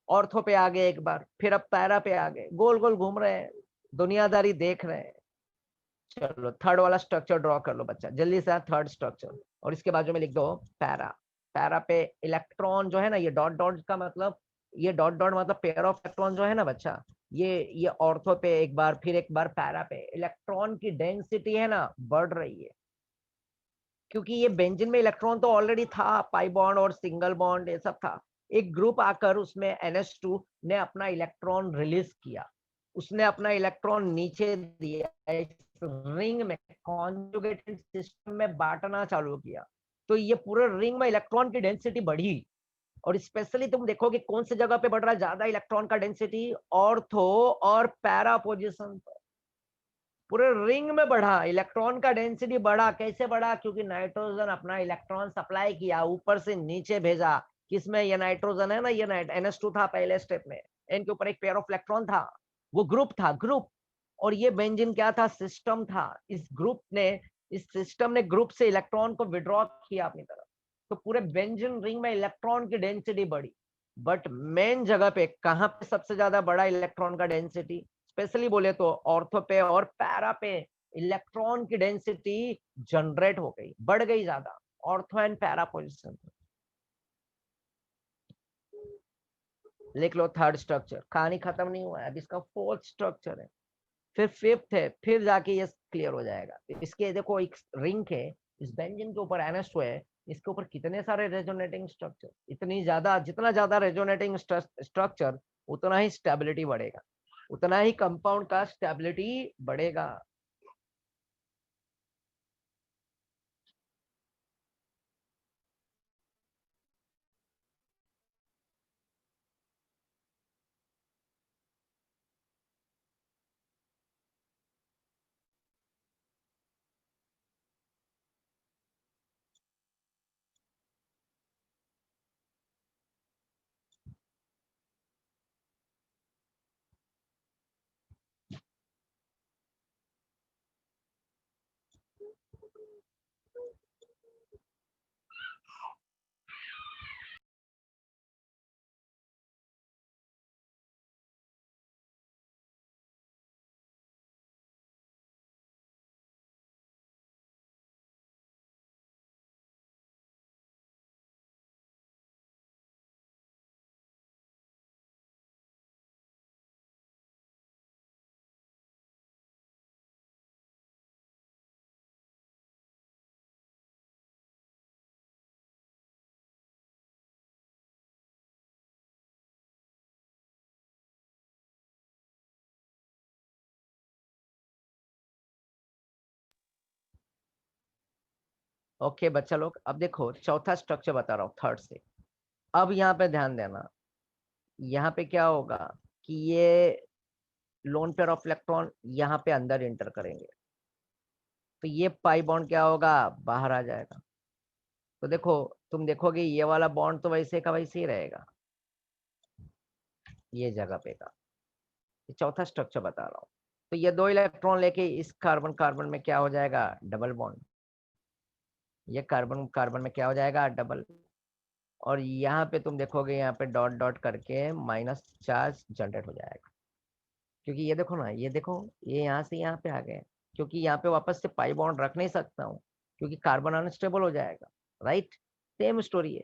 ऑर्थो पे आ गए एक बार, फिर अब पैरा पे आ गए, गोल गोल घूम रहे हैं, दुनियादारी देख रहे हैं। चलो थर्ड वाला स्ट्रक्चर ड्रॉ कर लो बच्चा जल्दी से, थर्ड स्ट्रक्चर, और इसके बाजू में लिख दो पैरा। पैरा पे इलेक्ट्रॉन जो है ना, ये डॉट डॉट का मतलब, ये डॉट डॉट मतलब पेयर ऑफ इलेक्ट्रॉन जो है ना बच्चा, ये ऑर्थो पे एक बार, फिर एक बार पैरा पे इलेक्ट्रॉन की डेंसिटी है ना बढ़ रही है, क्योंकि ये बेंजीन में इलेक्ट्रॉन तो ऑलरेडी था, पाई बॉन्ड और सिंगल बॉन्ड ये सब था। एक ग्रुप आकर उसमें NH2 ने अपना इलेक्ट्रॉन रिलीज किया, उसने अपना इलेक्ट्रॉन नीचे दिया, रिंग में कॉन्जुगेटेड सिस्टम में बांटना चालू किया, तो ये पूरे रिंग में इलेक्ट्रॉन की डेंसिटी बढ़ी। और स्पेशली तुम देखोगे कौन सी जगह पे बढ़ रहा है ज्यादा इलेक्ट्रॉन का डेंसिटी, ऑर्थो और पैरा पोजिशन पर, पूरे रिंग में बढ़ा, इलेक्ट्रॉन का डेंसिटी बढ़ा। कैसे बढ़ा? क्योंकि नाइट्रोजन अपना इलेक्ट्रॉन सप्लाई किया, ऊपर से नीचे भेजा। किसमें? ये नाइट्रोजन है ना, ये NH2 था पहले स्टेप में, इनके ऊपर एक पेयर ऑफ इलेक्ट्रॉन था, वो ग्रुप था, ग्रुप। और ये बेंजीन क्या था? सिस्टम था। इस ग्रुप ने, इस सिस्टम ने ग्रुप से इलेक्ट्रॉन को विड्रॉ किया अपनी तरफ, तो पूरे बेंजीन रिंग में इलेक्ट्रॉन की डेंसिटी बढ़ी। बट मेन जगह पे कहां पे सबसे ज्यादा बड़ा इलेक्ट्रॉन का डेंसिटी? स्पेशली बोले तो ऑर्थो पे और पैरा पे इलेक्ट्रॉन की डेंसिटी जनरेट हो गई, बढ़ गई ज्यादा, ऑर्थो एंड पैरा पोजिशन। लिख लो थर्ड स्ट्रक्चर, कहानी खत्म नहीं हुआ है, अब इसका फोर्थ स्ट्रक्चर है, फिर फिफ्थ है, फिर जाके ये क्लियर हो जाएगा। इसके देखो एक रिंग है, इस बेंजीन के ऊपर NH2 है, इसके ऊपर कितने सारे रेजोनेटिंग स्ट्रक्चर, इतनी ज्यादा, जितना ज्यादा रेजोनेटिंग स्ट्रक्चर उतना ही स्टेबिलिटी बढ़ेगा, उतना ही कंपाउंड का स्टेबिलिटी बढ़ेगा। ओके बच्चा लोग, अब देखो चौथा स्ट्रक्चर बता रहा हूँ थर्ड से। अब यहाँ पे ध्यान देना, यहाँ पे क्या होगा कि ये लोन पेयर ऑफ इलेक्ट्रॉन यहाँ पे अंदर इंटर करेंगे, तो ये पाई बॉन्ड क्या होगा? बाहर आ जाएगा। तो देखो, तुम देखोगे ये वाला बॉन्ड तो वैसे का वैसे ही रहेगा, ये जगह पे का। ये चौथा स्ट्रक्चर बता रहा हूँ। तो ये दो इलेक्ट्रॉन लेके इस कार्बन कार्बन में क्या हो जाएगा? Double bond. ये कार्बन कार्बन में क्या हो जाएगा? डबल। और यहाँ पे तुम देखोगे यहाँ पे डॉट डॉट करके माइनस चार्ज जनरेट हो जाएगा, क्योंकि ये देखो ना, ये देखो, ये यहाँ से यहाँ पे आ गए, क्योंकि यहाँ पे वापस से पाई बॉन्ड रख नहीं सकता हूँ, क्योंकि कार्बन अनस्टेबल हो जाएगा, राइट? सेम स्टोरी है।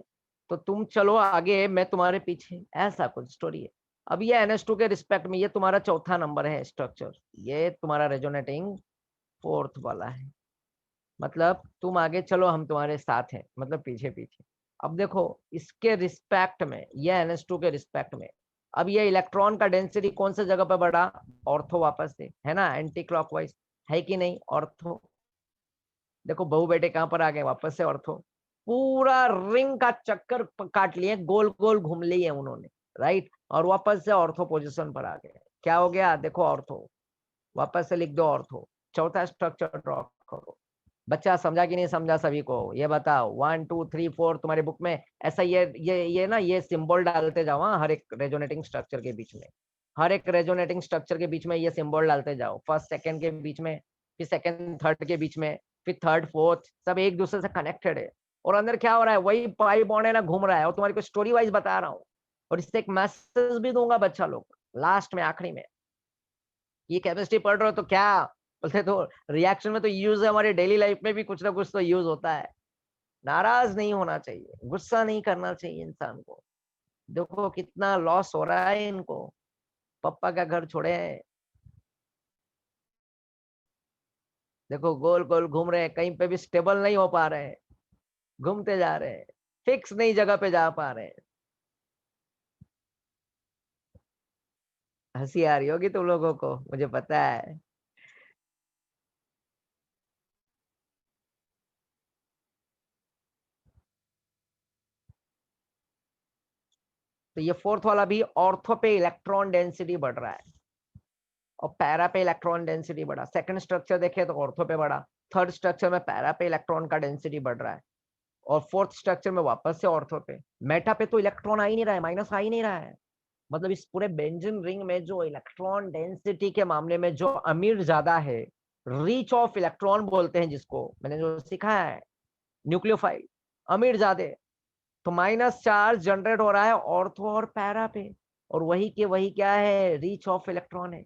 तो तुम चलो आगे, मैं तुम्हारे पीछे, ऐसा कुछ स्टोरी है। अब ये NH2 के रिस्पेक्ट में ये तुम्हारा चौथा नंबर है स्ट्रक्चर, ये तुम्हारा रेजोनेटिंग फोर्थ वाला है। मतलब तुम आगे चलो, हम तुम्हारे साथ हैं, मतलब पीछे पीछे। अब देखो इसके रिस्पेक्ट में, ये NH2 के रिस्पेक्ट में, अब ये इलेक्ट्रॉन का डेंसिटी कौन सी जगह पर बढ़ा? ऑर्थो वापस से, है ना, एंटी क्लॉकवाइज, है कि नहीं? ऑर्थो। देखो बहू बेटे कहां पर आ गए? वापस से ऑर्थो। पूरा रिंग का चक्कर काट लिए, गोल गोल घूम लिए उन्होंने, राइट? और वापस से ऑर्थो पोजिशन पर आ गए। क्या हो गया? देखो ऑर्थो, वापस से लिख दो ऑर्थो। चौथा स्ट्रक्चर ड्रॉ करो। बच्चा समझा कि नहीं समझा? सभी को ये बताओ, 1 2 3 4 तुम्हारे बुक में ऐसा ये ना, ये सिंबल डालते जाओ, हाँ, हर एक रेजोनेटिंग स्ट्रक्चर के बीच में, हर एक रेजोनेटिंग स्ट्रक्चर के बीच में ये सिंबल डालते जाओ। फर्स्ट सेकंड के बीच में, फिर सेकंड थर्ड के बीच में, फिर थर्ड फोर्थ, सब एक दूसरे से कनेक्टेड है। और अंदर क्या हो रहा है? वही पाई बॉन्ड है ना, घूम रहा है। और तुम्हारी को स्टोरी वाइज बता रहा हूँ, और इससे एक मैसेज भी दूंगा बच्चा लोग लास्ट में, आखिरी में। ये केमिस्ट्री पढ़ रहे हो तो क्या बोलते तो रिएक्शन में तो यूज है, हमारे डेली लाइफ में भी कुछ ना कुछ तो यूज होता है। नाराज नहीं होना चाहिए, गुस्सा नहीं करना चाहिए इंसान को। देखो कितना लॉस हो रहा है इनको, पापा का घर छोड़े हैं, देखो गोल गोल घूम रहे हैं, कहीं पे भी स्टेबल नहीं हो पा रहे हैं, घूमते जा रहे हैं, फिक्स नई जगह पे जा पा रहे हैं। हंसी आ रही होगी तुम लोगों को, मुझे पता है। तो ये फोर्थ वाला भी ऑर्थो पे इलेक्ट्रॉन डेंसिटी बढ़ रहा है और पैरा पे इलेक्ट्रॉन डेंसिटी बढ़ा। सेकंड स्ट्रक्चर देखे तो ऑर्थो पे बढ़ा, थर्ड स्ट्रक्चर में पैरा पे इलेक्ट्रॉन का डेंसिटी बढ़ रहा है, और फोर्थ स्ट्रक्चर में वापस से ऑर्थो पे। मेटा पे तो इलेक्ट्रॉन आ ही नहीं रहा है, माइनस आ ही नहीं रहा है। मतलब इस पूरे बेंजीन रिंग में जो इलेक्ट्रॉन डेंसिटी के मामले में जो अमीर ज्यादा है, रीच ऑफ इलेक्ट्रॉन बोलते हैं जिसको, मैंने जो सिखाया है, न्यूक्लियोफाइल अमीर ज्यादा, तो माइनस चार्ज जनरेट हो रहा है ऑर्थो और पैरा पे, और वही के वही क्या है, रीच ऑफ इलेक्ट्रॉन है।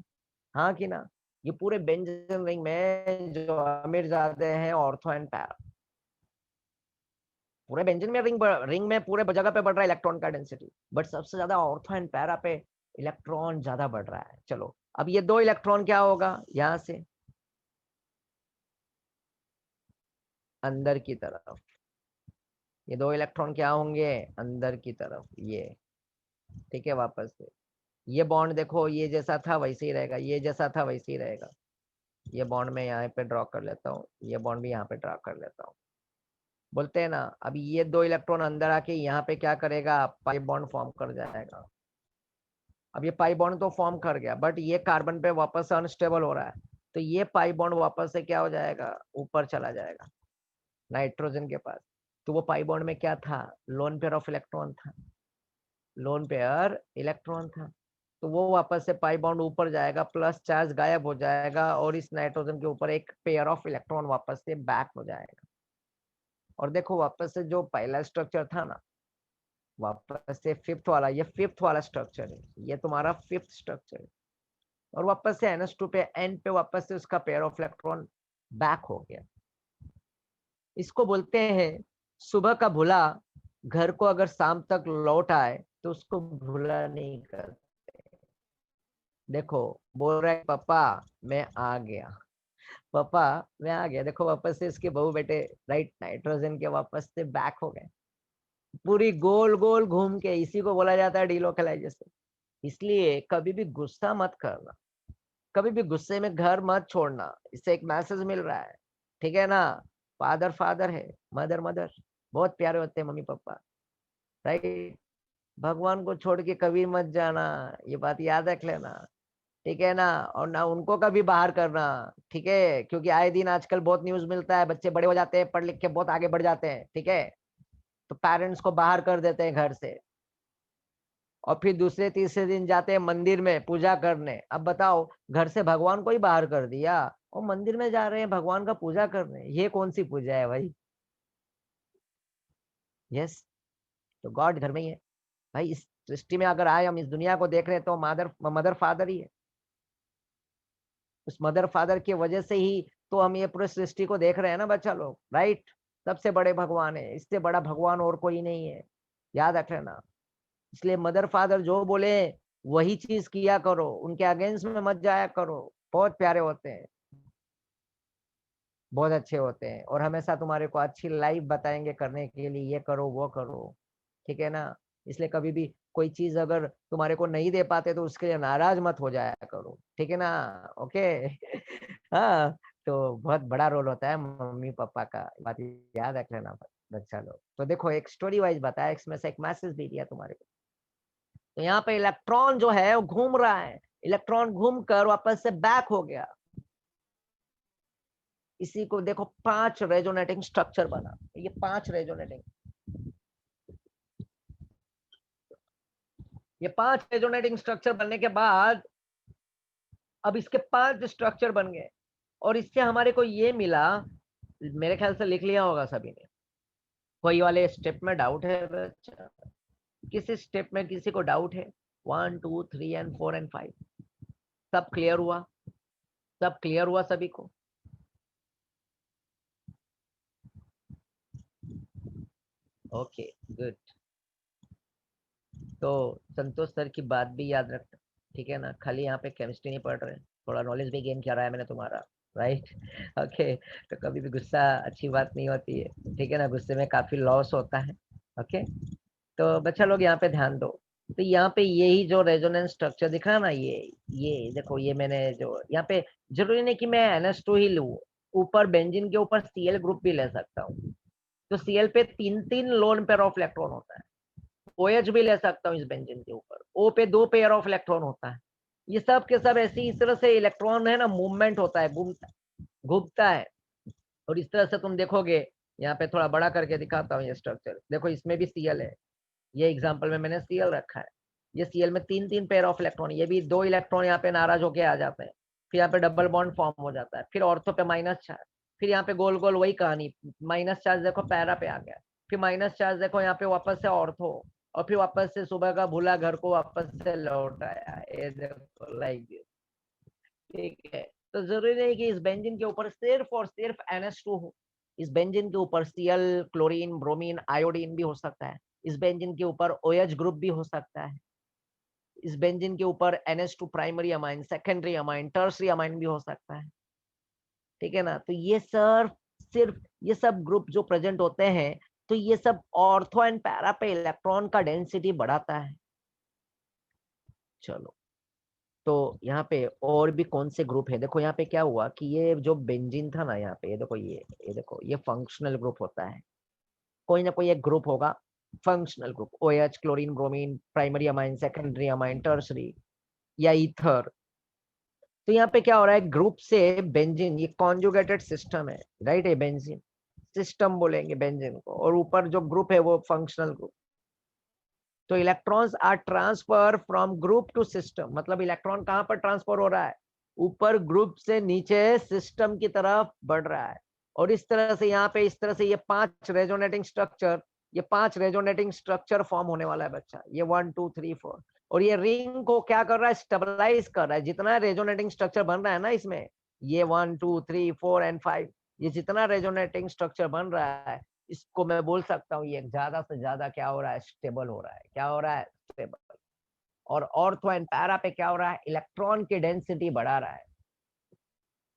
हाँ कि ना? ये पूरे बेंजीन रिंग में जो अमीर ज्यादा हैं ऑर्थो एंड पैरा, पूरे बेंजीन में रिंग में पूरे जगह पे बढ़ रहा है इलेक्ट्रॉन का डेंसिटी, बट सबसे ज्यादा ऑर्थो एंड पैरा पे इलेक्ट्रॉन ज्यादा बढ़ रहा है। चलो अब ये दो इलेक्ट्रॉन क्या होगा, यहां से अंदर की तरफ, ये दो इलेक्ट्रॉन क्या होंगे, अंदर की तरफ ये, ठीक है। वापस से ये बॉन्ड देखो, ये जैसा था वैसे ही रहेगा, ये जैसा था वैसे ही रहेगा। ये बॉन्ड मैं यहाँ पे ड्रॉ कर लेता हूँ, ये बॉन्ड भी यहाँ पे ड्रॉ कर लेता हूँ। बोलते हैं ना, अब ये दो इलेक्ट्रॉन अंदर आके यहाँ पे क्या करेगा, पाई बॉन्ड फॉर्म कर जाएगा। अब ये पाई बॉन्ड तो फॉर्म कर गया, बट ये कार्बन पे वापस से अनस्टेबल हो रहा है, तो ये पाई बॉन्ड वापस से क्या हो जाएगा, ऊपर चला जाएगा नाइट्रोजन के पास। तो वो पाई बॉन्ड में क्या था, लोन पेयर ऑफ इलेक्ट्रॉन था, लोन पेयर इलेक्ट्रॉन था। तो वो वापस से पाई बॉन्ड ऊपर जाएगा, प्लस चार्ज गायब हो जाएगा, और इस नाइट्रोजन के ऊपर एक पेयर ऑफ इलेक्ट्रॉन वापस से बैक हो जाएगा। और देखो वापस से जो पहला स्ट्रक्चर था ना, वापस से फिफ्थ वाला, ये फिफ्थ वाला स्ट्रक्चर है, ये तुम्हारा फिफ्थ स्ट्रक्चर है। और वापस से NH2 पे एन पे वापस से उसका पेयर ऑफ इलेक्ट्रॉन बैक हो गया। इसको बोलते हैं सुबह का भूला घर को अगर शाम तक लौट आए तो उसको भूला नहीं कर। देखो बोल रहा है पापा मैं आ गया, पापा मैं आ गया, देखो वापस से इसके बहू बेटे राइट नाइट्रोजन के वापस से बैक हो गए, पूरी गोल गोल घूम के। इसी को बोला जाता है डिलोकलाइजेशन। इसलिए कभी भी गुस्सा मत करना, कभी भी गुस्से में घर मत छोड़ना, इससे एक मैसेज मिल रहा है, ठीक है ना? फादर फादर है, मदर मदर, बहुत प्यारे होते हैं मम्मी पापा, राइट? भगवान को छोड़ के कभी मत जाना, ये बात याद रख लेना, ठीक है ना? और ना उनको कभी बाहर करना, ठीक है? क्योंकि आए दिन आजकल बहुत न्यूज मिलता है, बच्चे बड़े हो जाते हैं, पढ़ लिख के बहुत आगे बढ़ जाते हैं, ठीक है, तो पेरेंट्स को बाहर कर देते हैं घर से, और फिर दूसरे तीसरे दिन जाते हैं मंदिर में पूजा करने। अब बताओ, घर से भगवान को ही बाहर कर दिया और मंदिर में जा रहे हैं भगवान का पूजा करने, ये कौन सी पूजा है भाई? यस, तो गॉड घर में ही है भाई। इस सृष्टि में अगर आए, हम इस दुनिया को देख रहे हैं तो मदर मदर फादर ही है। उस मदर फादर की वजह से ही तो हम ये पूरे सृष्टि को देख रहे हैं ना बच्चा लोग, राइट? सबसे बड़े भगवान है, इससे बड़ा भगवान और कोई नहीं है, याद रख लेना। इसलिए मदर फादर जो बोले वही चीज किया करो, उनके अगेंस्ट में मत जाया करो। बहुत प्यारे होते हैं, बहुत अच्छे होते हैं, और हमेशा तुम्हारे को अच्छी लाइफ बताएंगे करने के लिए, ये करो वो करो, ठीक है ना? इसलिए कभी भी कोई चीज अगर तुम्हारे को नहीं दे पाते तो उसके लिए नाराज मत हो जाया करो, ठीक है ना? ओके। हाँ, तो बहुत बड़ा रोल होता है मम्मी पापा का, बात याद रख लेना बच्चा लोग। तो देखो एक स्टोरी वाइज बताया, इसमें से एक मैसेज भी दिया तुम्हारे को। तो यहाँ पे इलेक्ट्रॉन जो है वो घूम रहा है, इलेक्ट्रॉन घूम कर वापस से बैक हो गया। इसी को देखो 5 रेजोनेटिंग स्ट्रक्चर बना, ये 5 रेजोनेटिंग, ये 5 रेजोनेटिंग स्ट्रक्चर बनने के बाद अब इसके 5 स्ट्रक्चर बन गए, और इससे हमारे को ये मिला, मेरे ख्याल से लिख लिया होगा सभी ने। कोई वाले स्टेप में डाउट है बच्चा? किसी स्टेप में किसी को डाउट है? 1 2 3 एंड 4 एंड 5 सब क्लियर हुआ? सब क्लियर हुआ सभी को? Okay good. तो संतोष सर की बात भी याद रखना, ठीक है ना? खाली यहाँ पे केमिस्ट्री नहीं पढ़ रहे, थोड़ा नॉलेज भी गेन किया रहा है मैंने तुम्हारा, राइट? ओके, तो कभी भी गुस्सा अच्छी बात नहीं होती है, ठीक है ना? गुस्से में काफी लॉस होता है। ओके, तो बच्चा लोग यहाँ पे ध्यान दो। तो यहाँ पे यही जो रेजोनेंस स्ट्रक्चर दिख रहा है ना, ये देखो, ये मैंने जो यहाँ पे, जरूरी नहीं कि मैं NH2 ही लूँ, ऊपर बेंजीन के ऊपर Cl ग्रुप भी ले सकता हूँ। तो Cl पे 3 लोन पेयर ऑफ इलेक्ट्रॉन होता है। OH भी ले सकता हूँ इस बेंजीन के ऊपर, O पे 2 पेयर ऑफ इलेक्ट्रॉन होता है। ये सब के सब ऐसी इस तरह से इलेक्ट्रॉन है ना, मूवमेंट होता है, घूमता है। और इस तरह से तुम देखोगे, यहाँ पे थोड़ा बड़ा करके दिखाता हूँ ये स्ट्रक्चर, देखो इसमें भी Cl है, ये एग्जांपल में मैंने Cl रखा है। ये Cl में 3 पेयर ऑफ इलेक्ट्रॉन, ये भी 2 इलेक्ट्रॉन यहाँ पे नाराज होके आ जाते हैं, फिर यहाँ पे डबल बॉन्ड फॉर्म हो जाता है, फिर ऑर्थो पे माइनस चार्ज, फिर यहाँ पे गोल गोल वही कहानी, माइनस चार्ज देखो पैरा पे आ गया, फिर माइनस चार्ज देखो यहाँ पे वापस से ऑर्थो, और फिर वापस से सुबह का भूला घर को वापस से लौट आया, ये देखो लाइक दिस, ठीक है? तो जरूरी नहीं कि इस बेंजीन के ऊपर सिर्फ और सिर्फ NH2 हो, इस बेंजीन के ऊपर Cl, क्लोरीन, ब्रोमीन, आयोडीन भी हो सकता है, इस बेंजीन के ऊपर OH ग्रुप भी हो सकता है, इस बेंजीन के ऊपर NH2 primary amine, secondary amine, tertiary amine भी हो सकता है, ठीक है ना? तो ये सिर्फ ये सब ग्रुप जो प्रेजेंट होते हैं, तो ये सब ऑर्थो एंड पैरा पे इलेक्ट्रॉन का डेंसिटी बढ़ाता है। चलो, तो यहाँ पे और भी कौन से ग्रुप है? देखो यहाँ पे क्या हुआ कि ये जो बेंजीन था ना, यहाँ पे ये देखो, ये देखो, ये फंक्शनल ग्रुप होता है, कोई ना कोई एक ग्रुप होगा functional group, OH, chlorine, bromine, primary amine, secondary amine, tertiary या ईथर। तो यहाँ पे क्या हो रहा है, ग्रुप से बेंजीन, ये कॉन्जुगेटेड सिस्टम है, राइट? ये बेंजीन सिस्टम बोलेंगे बेंजीन को, और ऊपर जो ग्रुप है वो फंक्शनल ग्रुप। तो electrons are transfer from group to system, मतलब इलेक्ट्रॉन कहाँ पर ट्रांसफर हो रहा है? ऊपर ग्रुप से नीचे सिस्टम की तरफ बढ़ रहा है। और इस तरह से यहाँ पे, इस तरह से ये 5 रेजोनेटिंग स्ट्रक्चर, ये 5 रेजोनेटिंग स्ट्रक्चर फॉर्म होने वाला है बच्चा, ये 1 2 3 4। और ये रिंग को क्या कर रहा है? स्टेबलाइज कर रहा है। जितना रेजोनेटिंग स्ट्रक्चर बन रहा है ना इसमें, ये 1 2 3 4 एंड 5, ये जितना रेजोनेटिंग स्ट्रक्चर बन रहा है, इसको मैं बोल सकता हूँ ये ज्यादा से ज्यादा क्या हो रहा है? स्टेबल हो रहा है। क्या हो रहा है? स्टेबल। और ऑर्थो एंड पैरा पे क्या हो रहा है? इलेक्ट्रॉन की डेंसिटी बढ़ा रहा है।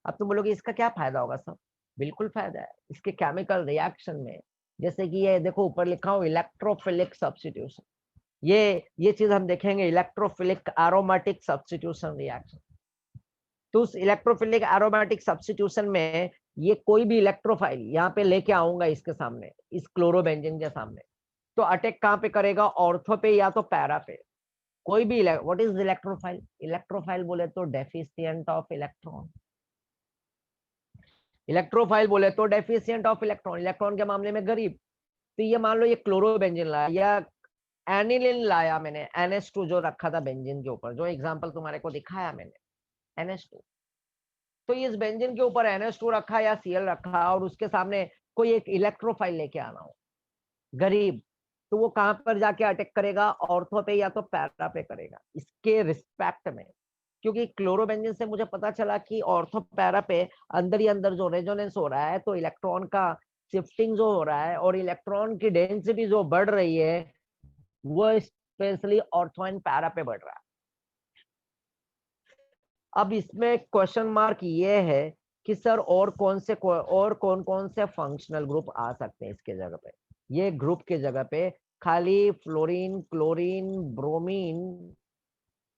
अब तुम बोलोगे इसका क्या फायदा होगा सर? बिल्कुल फायदा है इसके केमिकल रिएक्शन में। जैसे कि ये देखो ऊपर लिखा हो इलेक्ट्रोफिलिक सब्स्टिट्यूशन, ये चीज हम देखेंगे, इलेक्ट्रोफिलिक एरोमेटिक सब्स्टिट्यूशन रिएक्शन। तो उस इलेक्ट्रोफिलिक एरोमेटिक सब्स्टिट्यूशन में ये कोई भी इलेक्ट्रोफाइल यहाँ पे लेके आऊंगा इसके सामने, इस क्लोरोबेंजीन के सामने, तो अटैक कहाँ पे करेगा? ऑर्थो पे या तो पैरा पे। कोई भी व्हाट इज इलेक्ट्रोफाइल? इलेक्ट्रोफाइल बोले तो डेफिशिएंट ऑफ इलेक्ट्रॉन, इलेक्ट्रोफाइल बोले तो डेफिशिएंट ऑफ इलेक्ट्रॉन, इलेक्ट्रॉन के मामले में गरीब। तो ये मान लो ये क्लोरोबेंजीन लाया या एनिलिन लाया मैंने, NH2 जो रखा था बेंजीन के ऊपर, जो एग्जांपल तुम्हारे को दिखाया मैंने, NH2। तो इस बेंजीन के ऊपर NH2 रखा या Cl रखा, और उसके सामने कोई एक इलेक्ट्रोफाइल लेके आना हो, गरीब, तो वो कहां पर जाके अटैक करेगा? ऑर्थो पे या तो पैरा पे करेगा, इसके रिस्पेक्ट में। क्योंकि क्लोरोबेंजीन से मुझे पता चला कि ऑर्थो पैरा पे अंदर ही अंदर जो रेजोनेंस हो रहा है, तो इलेक्ट्रॉन का शिफ्टिंग जो हो रहा है और इलेक्ट्रॉन की डेंसिटी जो बढ़ रही है, वो स्पेशली ऑर्थो एंड पैरा पे बढ़ रहा है। अब इसमें क्वेश्चन मार्क ये है कि सर और कौन कौन से फंक्शनल ग्रुप आ सकते हैं इसके जगह पे? ये ग्रुप के जगह पे खाली फ्लोरीन, क्लोरीन, ब्रोमीन,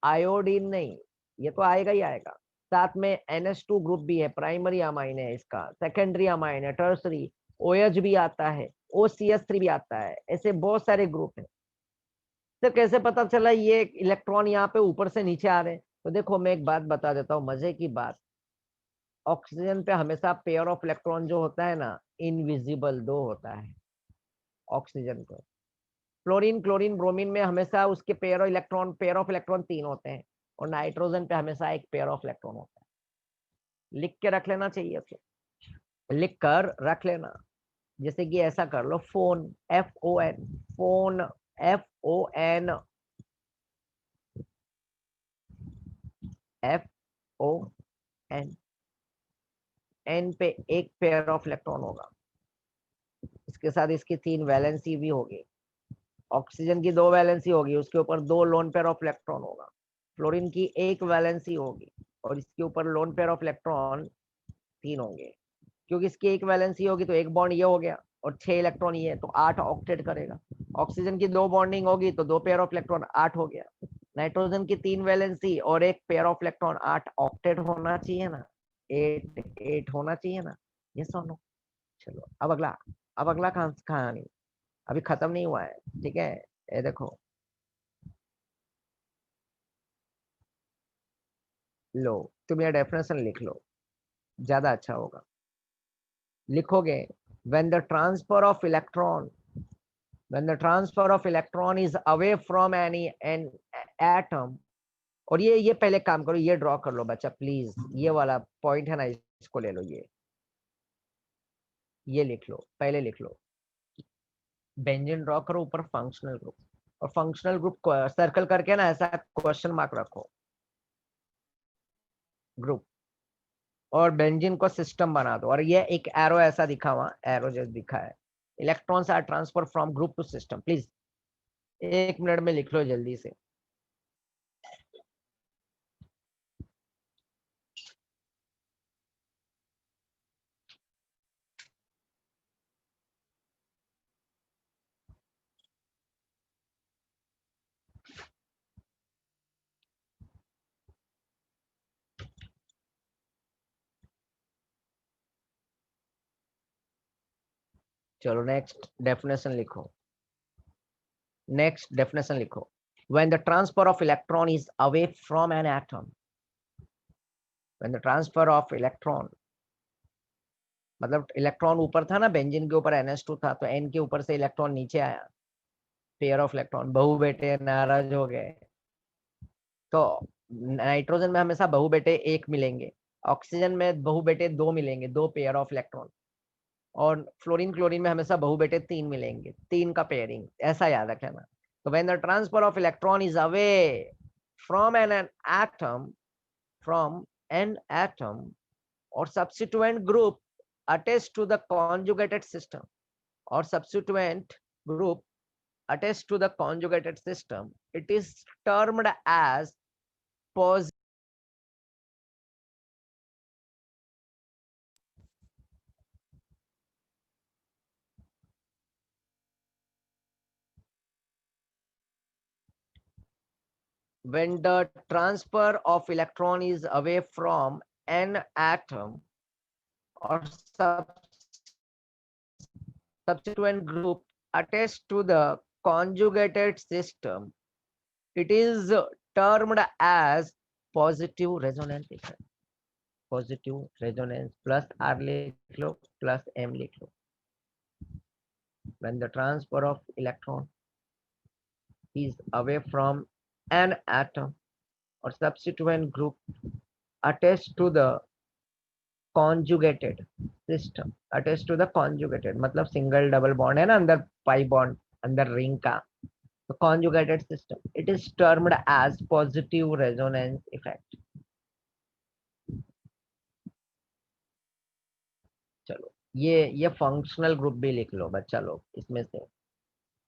आयोडीन नहीं, ये तो आएगा ही आएगा। साथ में NH2 ग्रुप भी है, प्राइमरी अमाइन है इसका, सेकेंडरी अमाइन है, टर्सरी, OH भी आता है, OCH3 भी आता है, ऐसे बहुत सारे ग्रुप है। तो कैसे पता चला ये इलेक्ट्रॉन यहाँ पे ऊपर से नीचे आ रहे हैं? तो देखो मैं एक बात बता देता हूँ, मजे की बात। ऑक्सीजन पे हमेशा पेयर ऑफ इलेक्ट्रॉन जो होता है ना, इनविजिबल 2 होता है ऑक्सीजन को। फ्लोरीन, क्लोरीन, ब्रोमीन में हमेशा उसके पेयर ऑफ इलेक्ट्रॉन 3 होते हैं, और नाइट्रोजन पे हमेशा एक पेयर ऑफ इलेक्ट्रॉन होता है। लिख के रख लेना चाहिए, तो लिख कर रख लेना। जैसे कि ऐसा कर लो, FON, FON, FON, FON, FON, n पे एक पेयर ऑफ इलेक्ट्रॉन होगा, इसके साथ इसकी 3 वैलेंसी भी होगी। ऑक्सीजन की 2 वैलेंसी होगी, उसके ऊपर 2 लोन पेयर ऑफ इलेक्ट्रॉन होगा। फ्लोरीन की 1 वैलेंसी होगी और इसके ऊपर लोन पेयर ऑफ इलेक्ट्रॉन 3 होंगे। क्योंकि इसकी 1 वैलेंसी होगी तो एक बॉन्ड ये हो गया और 6 इलेक्ट्रॉन ये, तो 8 ऑक्टेट करेगा। ऑक्सीजन की 2 बॉन्डिंग होगी तो 2 पेयर ऑफ इलेक्ट्रॉन 8 हो गया। नाइट्रोजन की 3 वैलेंसी और एक पेयर ऑफ इलेक्ट्रॉन 8 ऑक्टेट होना चाहिए ना, 8 होना चाहिए ना। ये सुनो, चलो अब अगला कहानी अभी खत्म नहीं हुआ है, ठीक है। ये देखो, लो तुम ये डेफिनेशन लिख लो, ज्यादा अच्छा होगा। लिखोगे when the transfer of electron when the transfer of electron is away from an atom, और ये पहले काम करो, ये ड्रॉ कर लो बच्चा प्लीज, ये वाला पॉइंट है ना, इसको ले लो, ये लिख लो, पहले लिख लो। बेंजीन ड्रॉ करो, ऊपर फंक्शनल ग्रुप, और फंक्शनल ग्रुप सर्कल करके ना ऐसा क्वेश्चन मार्क रखो, ग्रुप, और बेंजीन को सिस्टम बना दो। और ये एक एरो ऐसा दिखा हुआ, एरो जैसा दिखा है, electrons are transfer from group to system. Please 1 minute में लिख लो जल्दी से। चलो नेक्स्ट डेफिनेशन लिखो। when the transfer of electron is away from an atom, when the transfer of electron, मतलब इलेक्ट्रॉन ऊपर था ना, बेंजीन के ऊपर NH2 था, तो N के ऊपर से इलेक्ट्रॉन नीचे आया, पेयर ऑफ इलेक्ट्रॉन, बहु बेटे नाराज हो गए। तो नाइट्रोजन में हमेशा बहु बेटे 1 मिलेंगे, ऑक्सीजन में बहु बेटे 2 मिलेंगे, 2 पेयर ऑफ इलेक्ट्रॉन, और क्लोरीन में हमेशा बहु बेटे 3 मिलेंगे, 3 का पेयरिंग, ऐसा याद रखना। तो when the transfer of electron is away from an atom or subsequent group attached to the conjugated system, or subsequent group attached to the conjugated system, it is termed as positive. When the transfer of electron is away from an atom or subsequent group attached to the conjugated system, it is termed as positive resonance effect. Positive resonance, plus R लिख लो, plus M लिख लो। when the transfer of electron is away from an atom or subsequent group attached to the conjugated system, attached to the conjugated मतलब single double bond है ना अंदर, pi bond अंदर ring का, तो conjugated system, it is termed as positive resonance effect। चलो ये functional group भी लिख लो बच्चा लोग इसमें से,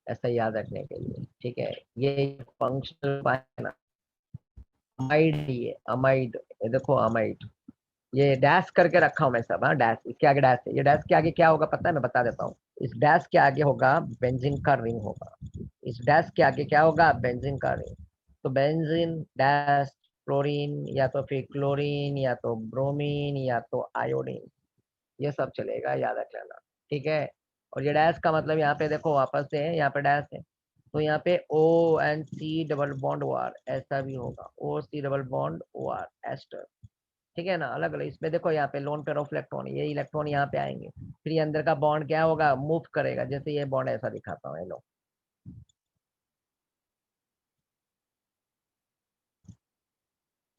ऐसा याद रखने के लिए, ठीक है। ये फंक्शनल है ना, अमाइड, ये अमाइड, ये देखो अमाइड, ये डैश करके रखा हूं मैं सब, हाँ डैश, इसके आगे डैश है, ये डैश के आगे क्या होगा पता है, मैं बता देता हूँ। इस डैश के आगे होगा बेंजीन का रिंग होगा, इस डैश के आगे क्या होगा, बेंजीन का रिंग। तो बेंजीन डैश क्लोरीन, या तो फिर क्लोरीन, या तो ब्रोमीन, या तो आयोडीन, ये सब चलेगा, याद रख लेना, ठीक है। और ये डैश का मतलब यहाँ पे देखो वापस से यहाँ पे डैश है, तो यहाँ पे O and C double bond OR ऐसा भी होगा, OC double bond OR ester, ठीक है ना। अलग अलग इसमें देखो, यहाँ पे लोन पेयर ऑफ इलेक्ट्रॉन, ये इलेक्ट्रॉन यहाँ पे आएंगे, फिर ये अंदर का बॉन्ड क्या होगा, मूव करेगा, जैसे ये बॉन्ड ऐसा दिखाता हूँ, लो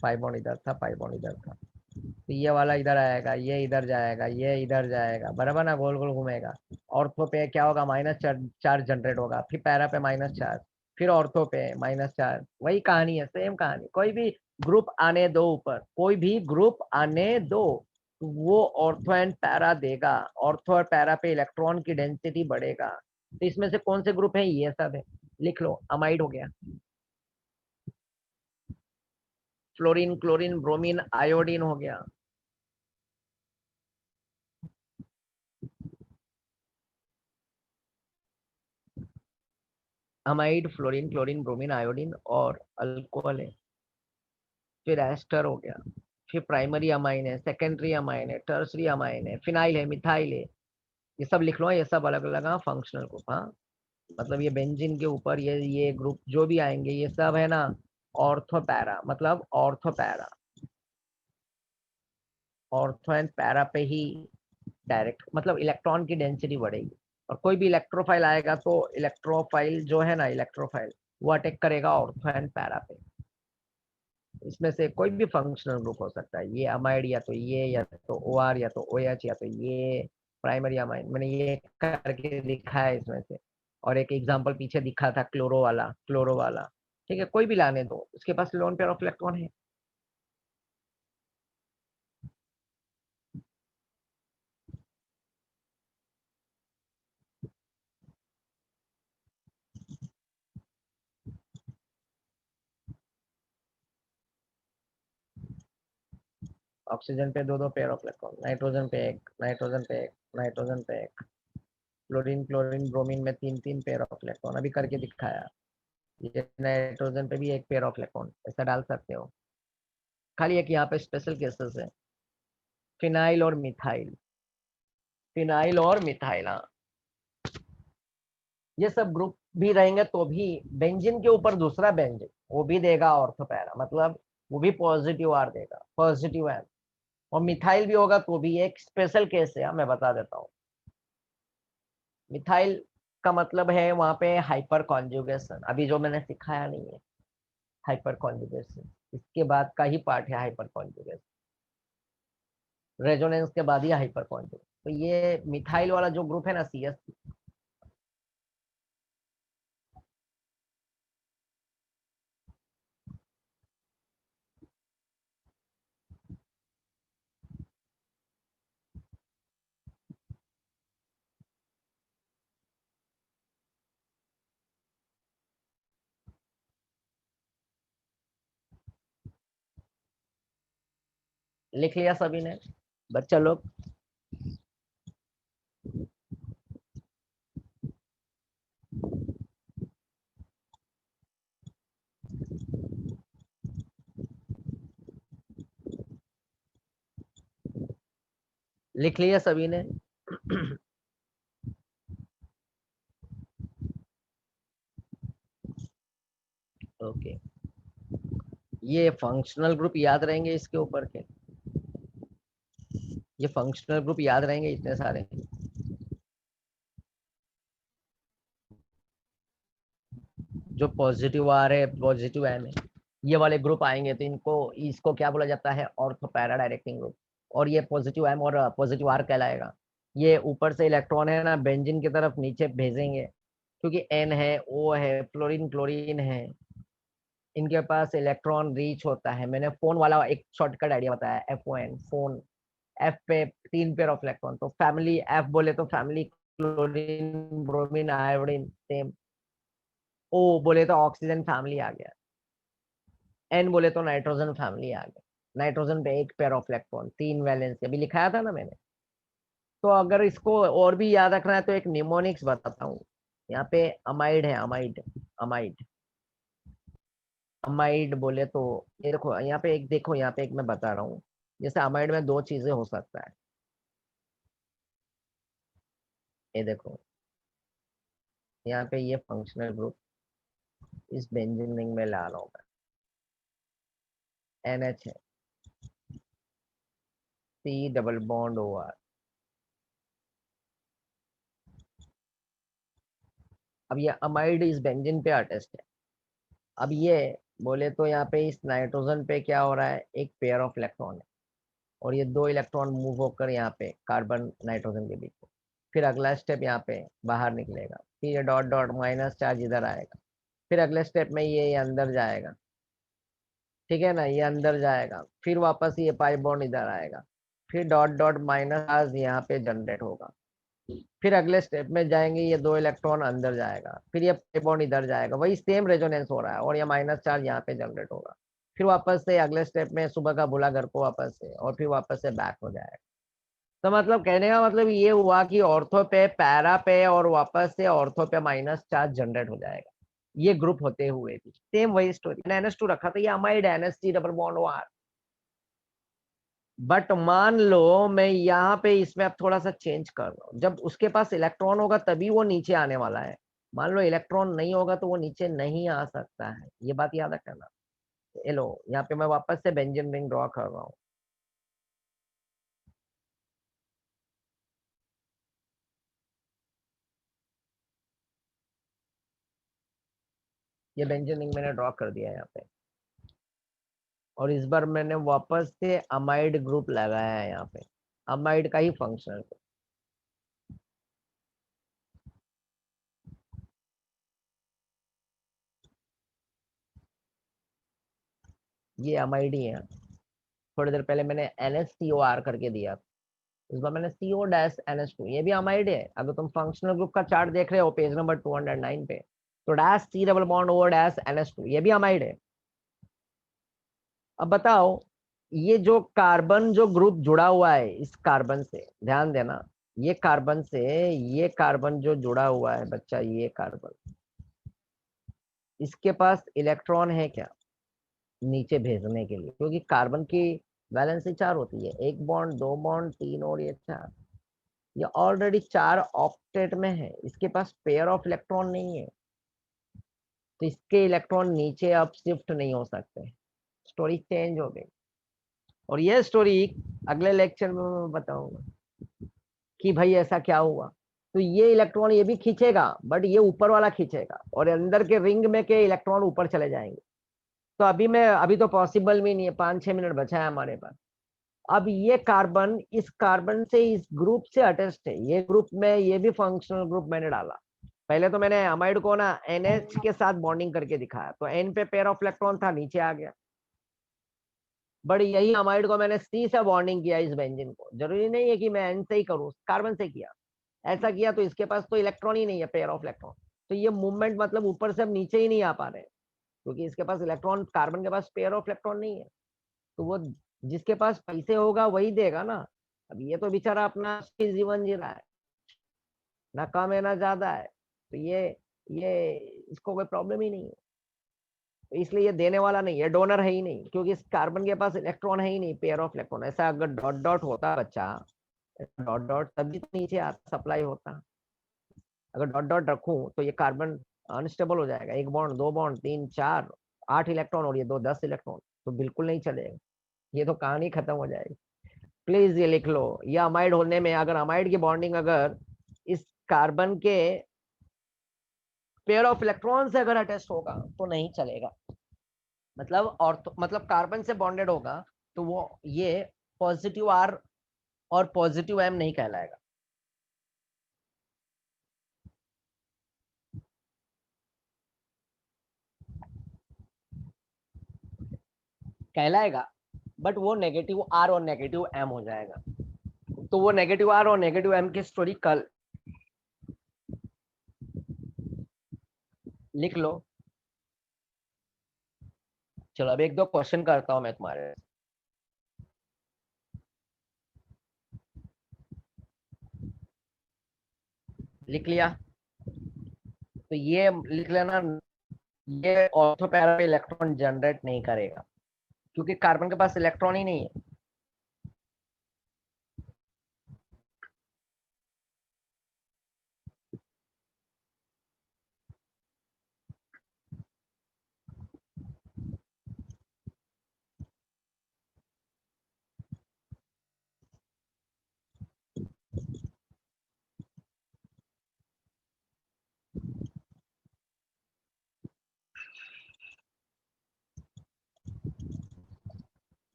5 बॉन्ड इधर था, 5 बॉन्ड इधर था, तो ये वाला इधर आएगा, ये इधर जाएगा, ये इधर जाएगा, बराबर ना, गोल गोल घूमेगा। ऑर्थो पे क्या होगा, -4 जनरेट होगा, फिर पैरा पे -4, फिर ऑर्थो पे -4, वही कहानी है, सेम कहानी। कोई भी ग्रुप आने दो ऊपर, कोई भी ग्रुप आने दो, तो वो ऑर्थो एंड पैरा देगा, ऑर्थो और पैरा पे इलेक्ट्रॉन की डेंसिटी बढ़ेगा। तो इसमें से कौन से ग्रुप है? ये सब है, लिख लो। अमाइड हो गया, फ्लोरीन, क्लोरीन, ब्रोमीन, आयोडीन हो गया। Amide, fluorine, chlorine, bromine, iodine और अल्कोहल है। फिर एस्टर हो गया, फिर प्राइमरी अमाइन है, सेकेंडरी अमाइन है, टर्सरी अमाइन है, फिनाइल है, मिथाइल है। ये सब लिख लो, ये सब अलग अलग फंक्शनल ग्रुप। हाँ, मतलब ये बेंजीन के ऊपर ये ग्रुप जो भी आएंगे ये सब है ना ऑर्थो पैरा, मतलब ortho para, ortho and para पे ही डायरेक्ट, मतलब इलेक्ट्रॉन की डेंसिटी बढ़ेगी। और कोई भी इलेक्ट्रोफाइल आएगा तो इलेक्ट्रोफाइल जो है ना, इलेक्ट्रोफाइल वो अटैक करेगा ऑर्थो एंड पैरा पे। इसमें से कोई भी फंक्शनल ग्रुप हो सकता है, ये अमाइड या तो ये, या तो ओ आर, या तो ओ एच, या तो ये प्राइमरी अमाइड। मैंने ये करके दिखा है इसमें से। और एक एग्जांपल पीछे दिखा था क्लोरो वाला, क्लोरो वाला। ठीक है, कोई भी लाने दो, उसके पास लोन पेयर ऑफ इलेक्ट्रॉन है। ऑक्सीजन पे दो दो पेयर ऑफ इलेक्ट्रॉन, नाइट्रोजन पे एक, नाइट्रोजन पे एक, नाइट्रोजन पे एक, क्लोरीन, क्लोरीन, ब्रोमीन में तीन तीन पेयर ऑफ इलेक्ट्रॉन अभी करके दिखाया। ये नाइट्रोजन पे भी एक पेयर ऑफ इलेक्ट्रॉन ऐसा डाल सकते हो। खाली एक यहाँ पे स्पेशल केसेस है, फिनाइल और मिथाइल, फिनाइल और मिथाइल। हाँ, ये सब ग्रुप भी रहेंगे तो भी बेंजीन के ऊपर दूसरा बेंजीन वो भी देगा ऑर्थो पैरा, मतलब वो भी पॉजिटिव आर देगा, पॉजिटिव एन। और मिथाइल भी होगा तो भी एक स्पेशल केस है, मैं बता देता हूँ। मिथाइल का मतलब है वहां पे हाइपर कॉन्जुगेशन, अभी जो मैंने सिखाया नहीं है हाइपर कॉन्जुगेशन, इसके बाद का ही पार्ट है हाइपर कॉन्जुगेशन। रेजोनेंस के बाद ही हाइपर कॉन्जुगेशन। तो ये मिथाइल वाला जो ग्रुप है ना, CS, लिख लिया सभी ने बच्चा लोग? लिख लिया सभी ने? ओके, ये फंक्शनल ग्रुप याद रहेंगे इसके ऊपर के? ये फंक्शनल ग्रुप याद रहेंगे इतने सारे? जो पॉजिटिव आ रहे हैं, पॉजिटिव है में ये वाले ग्रुप आएंगे तो इनको, इसको क्या बोला जाता है? Ortho para directing group. और ये पॉजिटिव एम और पॉजिटिव आर कहलाएगा। ये ऊपर से इलेक्ट्रॉन है ना बेंजीन की तरफ नीचे भेजेंगे, क्योंकि एन है, ओ है, फ्लोरीन, क्लोरीन है, इनके पास इलेक्ट्रॉन रीच होता है। मैंने फोन वाला एक शॉर्टकट आइडिया बताया, FON, फोन। एफ पे तीन पेयर ऑफ इलेक्ट्रॉन, तो फैमिली एफ बोले तो family chlorine, bromine, iodine same. O बोले तो ऑक्सीजन फैमिली आ गया, एन बोले तो नाइट्रोजन फैमिली आ गया। नाइट्रोजन पे एक पेयर ऑफ इलेक्ट्रॉन, तीन वैलेंस, अभी लिखाया था ना मैंने। तो अगर इसको और भी याद रखना है तो एक निमोनिक्स बताता हूँ। यहाँ पे अमाइड है, अमाइड, अमाइड, अमाइड बोले तो ये देखो यहाँ पे एक, देखो यहाँ पे एक मैं बता रहा हूँ। जैसे अमाइड में दो चीजें हो सकता है, ये देखो यहाँ पे ये फंक्शनल ग्रुप इस बेंजीन रिंग में ला रहा हूँ मैं, NH है, C डबल बॉन्ड OR। अब ये अमाइड इस बेंजीन पे अटैच्ड है। अब ये बोले तो यहाँ पे इस नाइट्रोजन पे क्या हो रहा है, एक पेयर ऑफ इलेक्ट्रॉन है, और ये दो इलेक्ट्रॉन मूव होकर यहाँ पे कार्बन नाइट्रोजन के बीच में। फिर अगला स्टेप यहाँ पे बाहर निकलेगा, फिर ये डॉट डॉट माइनस चार्ज इधर आएगा। फिर अगले स्टेप में ये अंदर जाएगा, ठीक है ना, ये अंदर जाएगा, फिर वापस ये पाई बॉन्ड इधर आएगा। फिर डॉट डॉट माइनस चार्ज यहाँ पे जनरेट होगा। फिर अगले स्टेप में जाएंगे, ये 2 इलेक्ट्रॉन अंदर जाएगा, फिर ये पे बॉन्ड इधर जाएगा, वही सेम रेजोनेंस हो रहा है, और ये माइनस चार्ज यहाँ पे जनरेट होगा। फिर वापस से अगले स्टेप में सुबह का बुला घर को वापस से, और फिर वापस से बैक हो जाएगा। तो मतलब कहने का मतलब ये हुआ कि ऑर्थो पे, पैरा पे, और वापस से ऑर्थो पे माइनस चार्ज जनरेट हो जाएगा, ये ग्रुप होते हुए भी सेम वही स्टोरी। NH2 रखा था, ये amide NH3 double bond OR। But मान लो मैं यहाँ पे इसमें अब थोड़ा सा चेंज कर रहा हूँ, जब उसके पास इलेक्ट्रॉन होगा तभी वो नीचे आने वाला है। मान लो इलेक्ट्रॉन नहीं होगा तो वो नीचे नहीं आ सकता है, ये बात याद रखना। ये लो यहाँ पे मैं वापस से बेंजीन रिंग ड्रॉ कर रहा हूँ। ये बेंजीन रिंग मैंने ड्रॉ कर दिया है यहाँ पे, और इस बार मैंने वापस से अमाइड ग्रुप लगाया है यहाँ पे, अमाइड का ही फंक्शनल। ये अमाइड ही है। थोड़ी देर पहले मैंने NH3OR करके दिया, इस बार मैंने CO-NH2, ये भी अमाइड है। अगर तुम फंक्शनल ग्रुप का चार्ट देख रहे हो पेज नंबर 209 पे, तो dash C double bond O dash NH2, ये भी अमाइड है। अब बताओ, ये जो कार्बन जो ग्रुप जुड़ा हुआ है इस कार्बन से, ध्यान देना, ये कार्बन से ये कार्बन जो जुड़ा हुआ है बच्चा, ये कार्बन, इसके पास इलेक्ट्रॉन है क्या नीचे भेजने के लिए? क्योंकि कार्बन की वैलेंसी 4 होती है, 1 बॉन्ड, 2 बॉन्ड, 3 और ये 4। ये ऑलरेडी 4 ऑक्टेट में है, इसके पास पेयर ऑफ इलेक्ट्रॉन नहीं है, तो इसके इलेक्ट्रॉन नीचे अब शिफ्ट नहीं हो सकते। स्टोरी चेंज हो गई। और ये स्टोरी अगले लेक्चर में मैं बताऊंगा कि भाई ऐसा क्या हुआ। तो ये इलेक्ट्रॉन ये भी खींचेगा, बट ये ऊपर वाला खींचेगा, और अंदर के रिंग में के इलेक्ट्रॉन ऊपर चले जाएंगे। तो अभी तो पॉसिबल भी नहीं है, 5-6 मिनट बचा है हमारे पास। अब ये कार्बन इस कार्बन से इस ग्रुप से अटैच्ड है, ये ग्रुप में ये भी फंक्शनल ग्रुप मैंने डाला। पहले तो मैंने अमाइड को ना NH के साथ बॉन्डिंग करके दिखाया, तो N पे पेयर ऑफ इलेक्ट्रॉन था, नीचे आ गया। बट यही अमाइड को मैंने C से बॉन्डिंग किया, इस बेंजीन को। जरूरी नहीं है कि मैं N से ही करूँ, कार्बन से किया। ऐसा किया तो इसके पास तो इलेक्ट्रॉन ही नहीं है, पेयर ऑफ इलेक्ट्रॉन। तो ये मूवमेंट मतलब ऊपर से अब नीचे ही नहीं आ पा रहे, क्योंकि इसके पास इलेक्ट्रॉन, कार्बन के पास पेयर ऑफ इलेक्ट्रॉन नहीं है। तो वो जिसके पास पैसे होगा वही देगा ना। अब ये तो बेचारा अपना जीवन जी रहा है, ना कम है ना ज्यादा है, तो ये इसको कोई प्रॉब्लम ही नहीं है। तो इसलिए ये देने वाला नहीं है, डोनर है ही नहीं, क्योंकि इस कार्बन के पास इलेक्ट्रॉन है ही नहीं, पेयर ऑफ इलेक्ट्रॉन। ऐसा अगर डॉट डॉट होता बच्चा, डॉट डॉट, तभी तो नीचे आता, सप्लाई होता। अगर डॉट डॉट रखूं तो ये कार्बन अनस्टेबल हो जाएगा, 1 बॉन्ड, 2 बॉन्ड, 3, 4, 8 इलेक्ट्रॉन, और ये 2, 10 इलेक्ट्रॉन, तो बिल्कुल नहीं चलेगा, ये तो कहानी खत्म हो जाएगी। प्लीज ये लिख लो, ये अमाइड होने में, अगर अमाइड की बॉन्डिंग अगर इस कार्बन के पेयर ऑफ इलेक्ट्रॉन से अगर अटैच होगा तो नहीं चलेगा। मतलब और तो, मतलब कार्बन से बॉन्डेड होगा तो वो ये पॉजिटिव R और पॉजिटिव M नहीं कहलाएगा। कहलाएगा, बट वो नेगेटिव R और नेगेटिव M हो जाएगा। तो वो नेगेटिव R और नेगेटिव M की स्टोरी कल लिख लो। चलो अब 1-2 क्वेश्चन करता हूं मैं तुम्हारे। लिख लिया? तो ये लिख लेना, ये ऑर्थो पैरा पे इलेक्ट्रॉन जनरेट नहीं करेगा, क्योंकि कार्बन के पास इलेक्ट्रॉन ही नहीं है।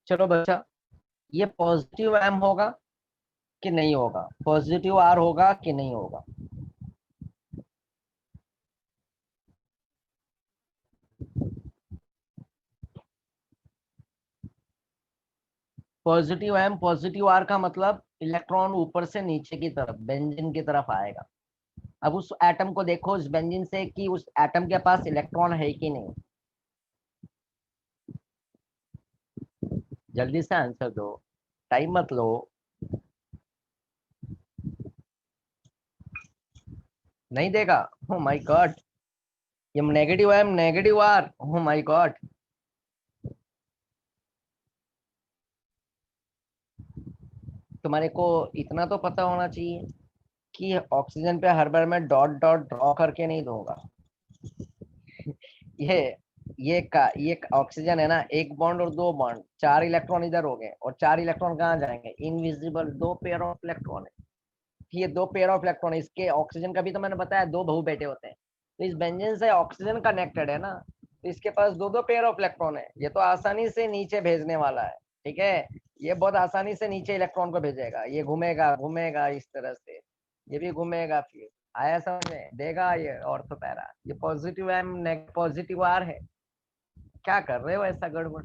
चलो बच्चा, ये पॉजिटिव एम होगा कि नहीं होगा, पॉजिटिव आर होगा कि नहीं होगा? पॉजिटिव एम पॉजिटिव आर का मतलब इलेक्ट्रॉन ऊपर से नीचे की तरफ बेंजीन की तरफ आएगा। अब उस एटम को देखो उस बेंजीन से कि उस एटम के पास इलेक्ट्रॉन है कि नहीं, जल्दी से आंसर दो, टाइम मत लो। नहीं देगा, ओ माय गॉड, ये negative M negative R, oh my god. तुम्हारे को इतना तो पता होना चाहिए कि ऑक्सीजन पे हर बार मैं डॉट डॉट ड्रॉ करके नहीं दूंगा। ये ये ऑक्सीजन है ना, एक बॉन्ड और दो बॉन्ड, चार इलेक्ट्रॉन इधर हो गए, और चार इलेक्ट्रॉन कहाँ जाएंगे, इनविजिबल दो पेयर ऑफ इलेक्ट्रॉन है। ये दो पेयर ऑफ इलेक्ट्रॉन, इसके ऑक्सीजन का भी तो मैंने बताया दो बहु बेटे होते हैं, तो इस बेंजीन से ऑक्सीजन कनेक्टेड है ना, तो इसके पास दो दो पेयर ऑफ इलेक्ट्रॉन है, ये तो आसानी से नीचे भेजने वाला है। ठीक है, ये बहुत आसानी से नीचे इलेक्ट्रॉन को भेजेगा, ये घूमेगा घूमेगा इस तरह से, ये भी घूमेगा, फिर आया समझ में देगा ये ऑर्थो पैरा। ये पॉजिटिव एम पॉजिटिव आर है, क्या कर रहे हो ऐसा गड़बड़।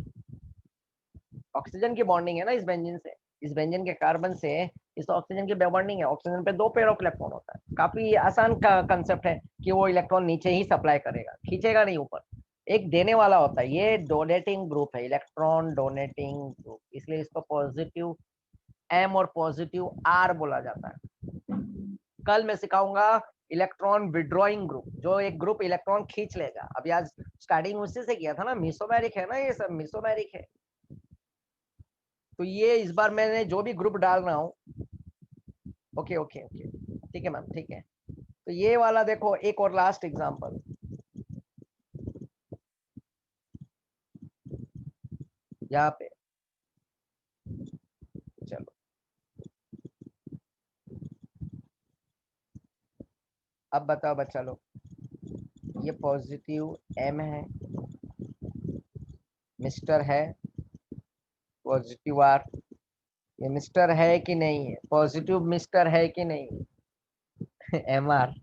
ऑक्सीजन की बॉन्डिंग है ना इस बेंजीन से, इस बेंजीन के कार्बन से इस ऑक्सीजन की बॉन्डिंग है, ऑक्सीजन पे दो पेयर ऑफ इलेक्ट्रॉन होता है। काफी आसान का कंसेप्ट है कि वो इलेक्ट्रॉन नीचे ही सप्लाई करेगा, खींचेगा नहीं ऊपर, एक देने वाला होता है। ये डोनेटिंग ग्रुप है, इलेक्ट्रॉन डोनेटिंग ग्रुप, इसलिए इसको पॉजिटिव एम और पॉजिटिव आर बोला जाता है। कल मैं सिखाऊंगा इलेक्ट्रॉन विड्रॉइंग ग्रुप, जो एक ग्रुप इलेक्ट्रॉन खींच लेगा। अभी आज स्टार्टिंग उसी से किया था ना, मिसोमेरिक है ना, ये सब मिसोमेरिक है। तो ये इस बार मैंने जो भी ग्रुप डाल रहा हूँ, ओके ओके ओके, ठीक है मैम, ठीक है। तो ये वाला देखो, एक और लास्ट एग्जांपल, यहाँ पे चलो, अब बताओ बच्चा लोग, ये पॉजिटिव एम है, मिस्टर है, पॉजिटिव आर, ये मिस्टर है कि नहीं है, पॉजिटिव मिस्टर है कि नहीं। एम आर,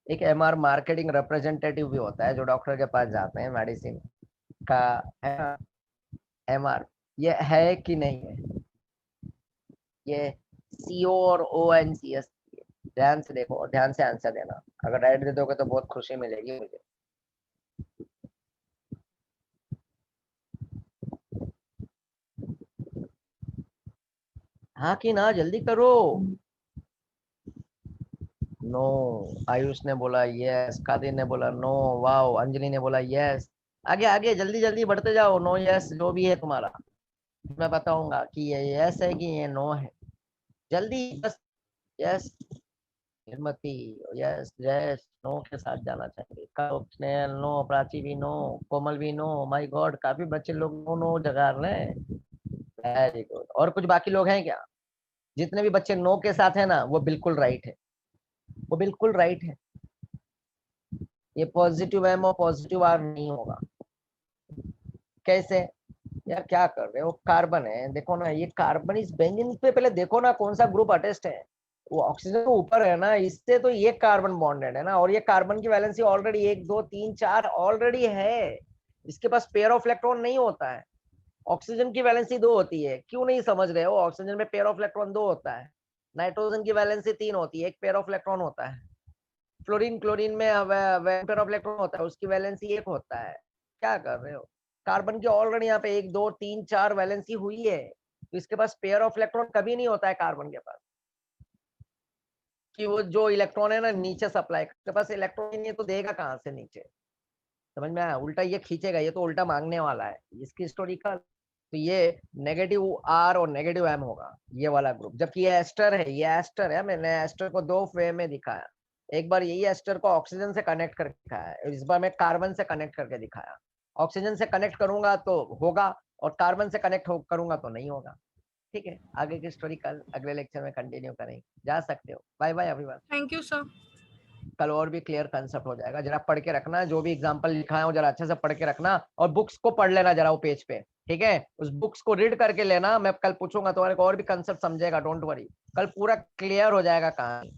एक एम आर मार्केटिंग रिप्रेजेंटेटिव भी होता है जो डॉक्टर के पास जाते हैं मेडिसिन का, एम आर, ये है कि नहीं है, ये सीओ और ओ एन सी एस। ध्यान से देखो और ध्यान से आंसर देना, अगर राइट दे दोगे तो बहुत खुशी मिलेगी मुझे। हाँ कि ना, जल्दी करो। नो, आयुष ने बोला यस, कादिर ने बोला नो, वाओ, अंजलि ने बोला यस। आगे आगे जल्दी जल्दी बढ़ते जाओ, नो यस जो भी है तुम्हारा, मैं बताऊंगा कि ये यस है कि ये नो है, जल्दी बस। यस हिम्मती, यस यस, नो के साथ जाना चाहिए। स्नेहल नो, प्राची भी नो, कोमल भी नो, माय गॉड काफी बच्चे लोग नो नो जगा रहे हैं। वेरी गुड, और कुछ बाकी लोग हैं क्या? जितने भी बच्चे नो के साथ है ना, वो बिल्कुल राइट है, वो बिल्कुल राइट है। ये पॉजिटिव एम और पॉजिटिव आर नहीं होगा। कैसे यार, क्या कर रहे हो, कार्बन है देखो ना, ये कार्बन इस बेंजीन पे पहले देखो ना कौन सा ग्रुप अटेस्ट है, वो ऑक्सीजन तो ऊपर है ना, इससे तो ये कार्बन बॉन्डेड है ना, और ये कार्बन की वैलेंसी ऑलरेडी एक दो तीन चार ऑलरेडी है, इसके पास पेयर ऑफ इलेक्ट्रॉन नहीं होता है। ऑक्सीजन की वैलेंसी दो होती है, क्यों नहीं समझ रहे हो, ऑक्सीजन में पेयर ऑफ इलेक्ट्रॉन दो होता है, नाइट्रोजन की वैलेंसी तीन होती है, एक पेयर ऑफ इलेक्ट्रॉन होता है, फ्लोरीन क्लोरीन में पेयर ऑफ इलेक्ट्रॉन होता है, उसकी वैलेंसी एक होता है। क्या कर रहे हो, कार्बन की ऑलरेडी यहाँ पे एक दो तीन चार वैलेंसी हुई है, तो इसके पास पेयर ऑफ इलेक्ट्रॉन कभी नहीं होता है कार्बन के पास, कि वो जो इलेक्ट्रॉन है ना नीचे सप्लाई, के पास इलेक्ट्रॉन ही नहीं है तो देगा कहाँ से नीचे। समझ में आया, उल्टा ये खींचेगा, ये तो उल्टा मांगने वाला है इसकी स्टोरी का। तो ये नेगेटिव आर और नेगेटिव एम होगा ये वाला ग्रुप, जबकि ये एस्टर है, ये एस्टर है, मैंने एस्टर को दो वे में दिखाया, एक बार यही एस्टर को ऑक्सीजन से कनेक्ट करके दिखाया है, इस बार मैं कार्बन से कनेक्ट करके दिखाया। ऑक्सीजन से कनेक्ट करूंगा तो होगा, और कार्बन से कनेक्ट करूंगा तो नहीं होगा। ठीक है, आगे की स्टोरी कल अगले लेक्चर में कंटिन्यू करेंगे, जा सकते हो। Bye bye everyone. Thank you sir. कल और भी क्लियर कंसेप्ट हो जाएगा, जरा पढ़ के रखना, जो भी एग्जांपल लिखा है वो जरा अच्छे से पढ़ के रखना, और बुक्स को पढ़ लेना जरा वो पेज पे, ठीक है, उस बुक्स को रीड करके लेना, मैं कल पूछूंगा तुम्हारे को और भी कंसेप्ट समझेगा, डोंट वरी, कल पूरा क्लियर हो जाएगा कहानी।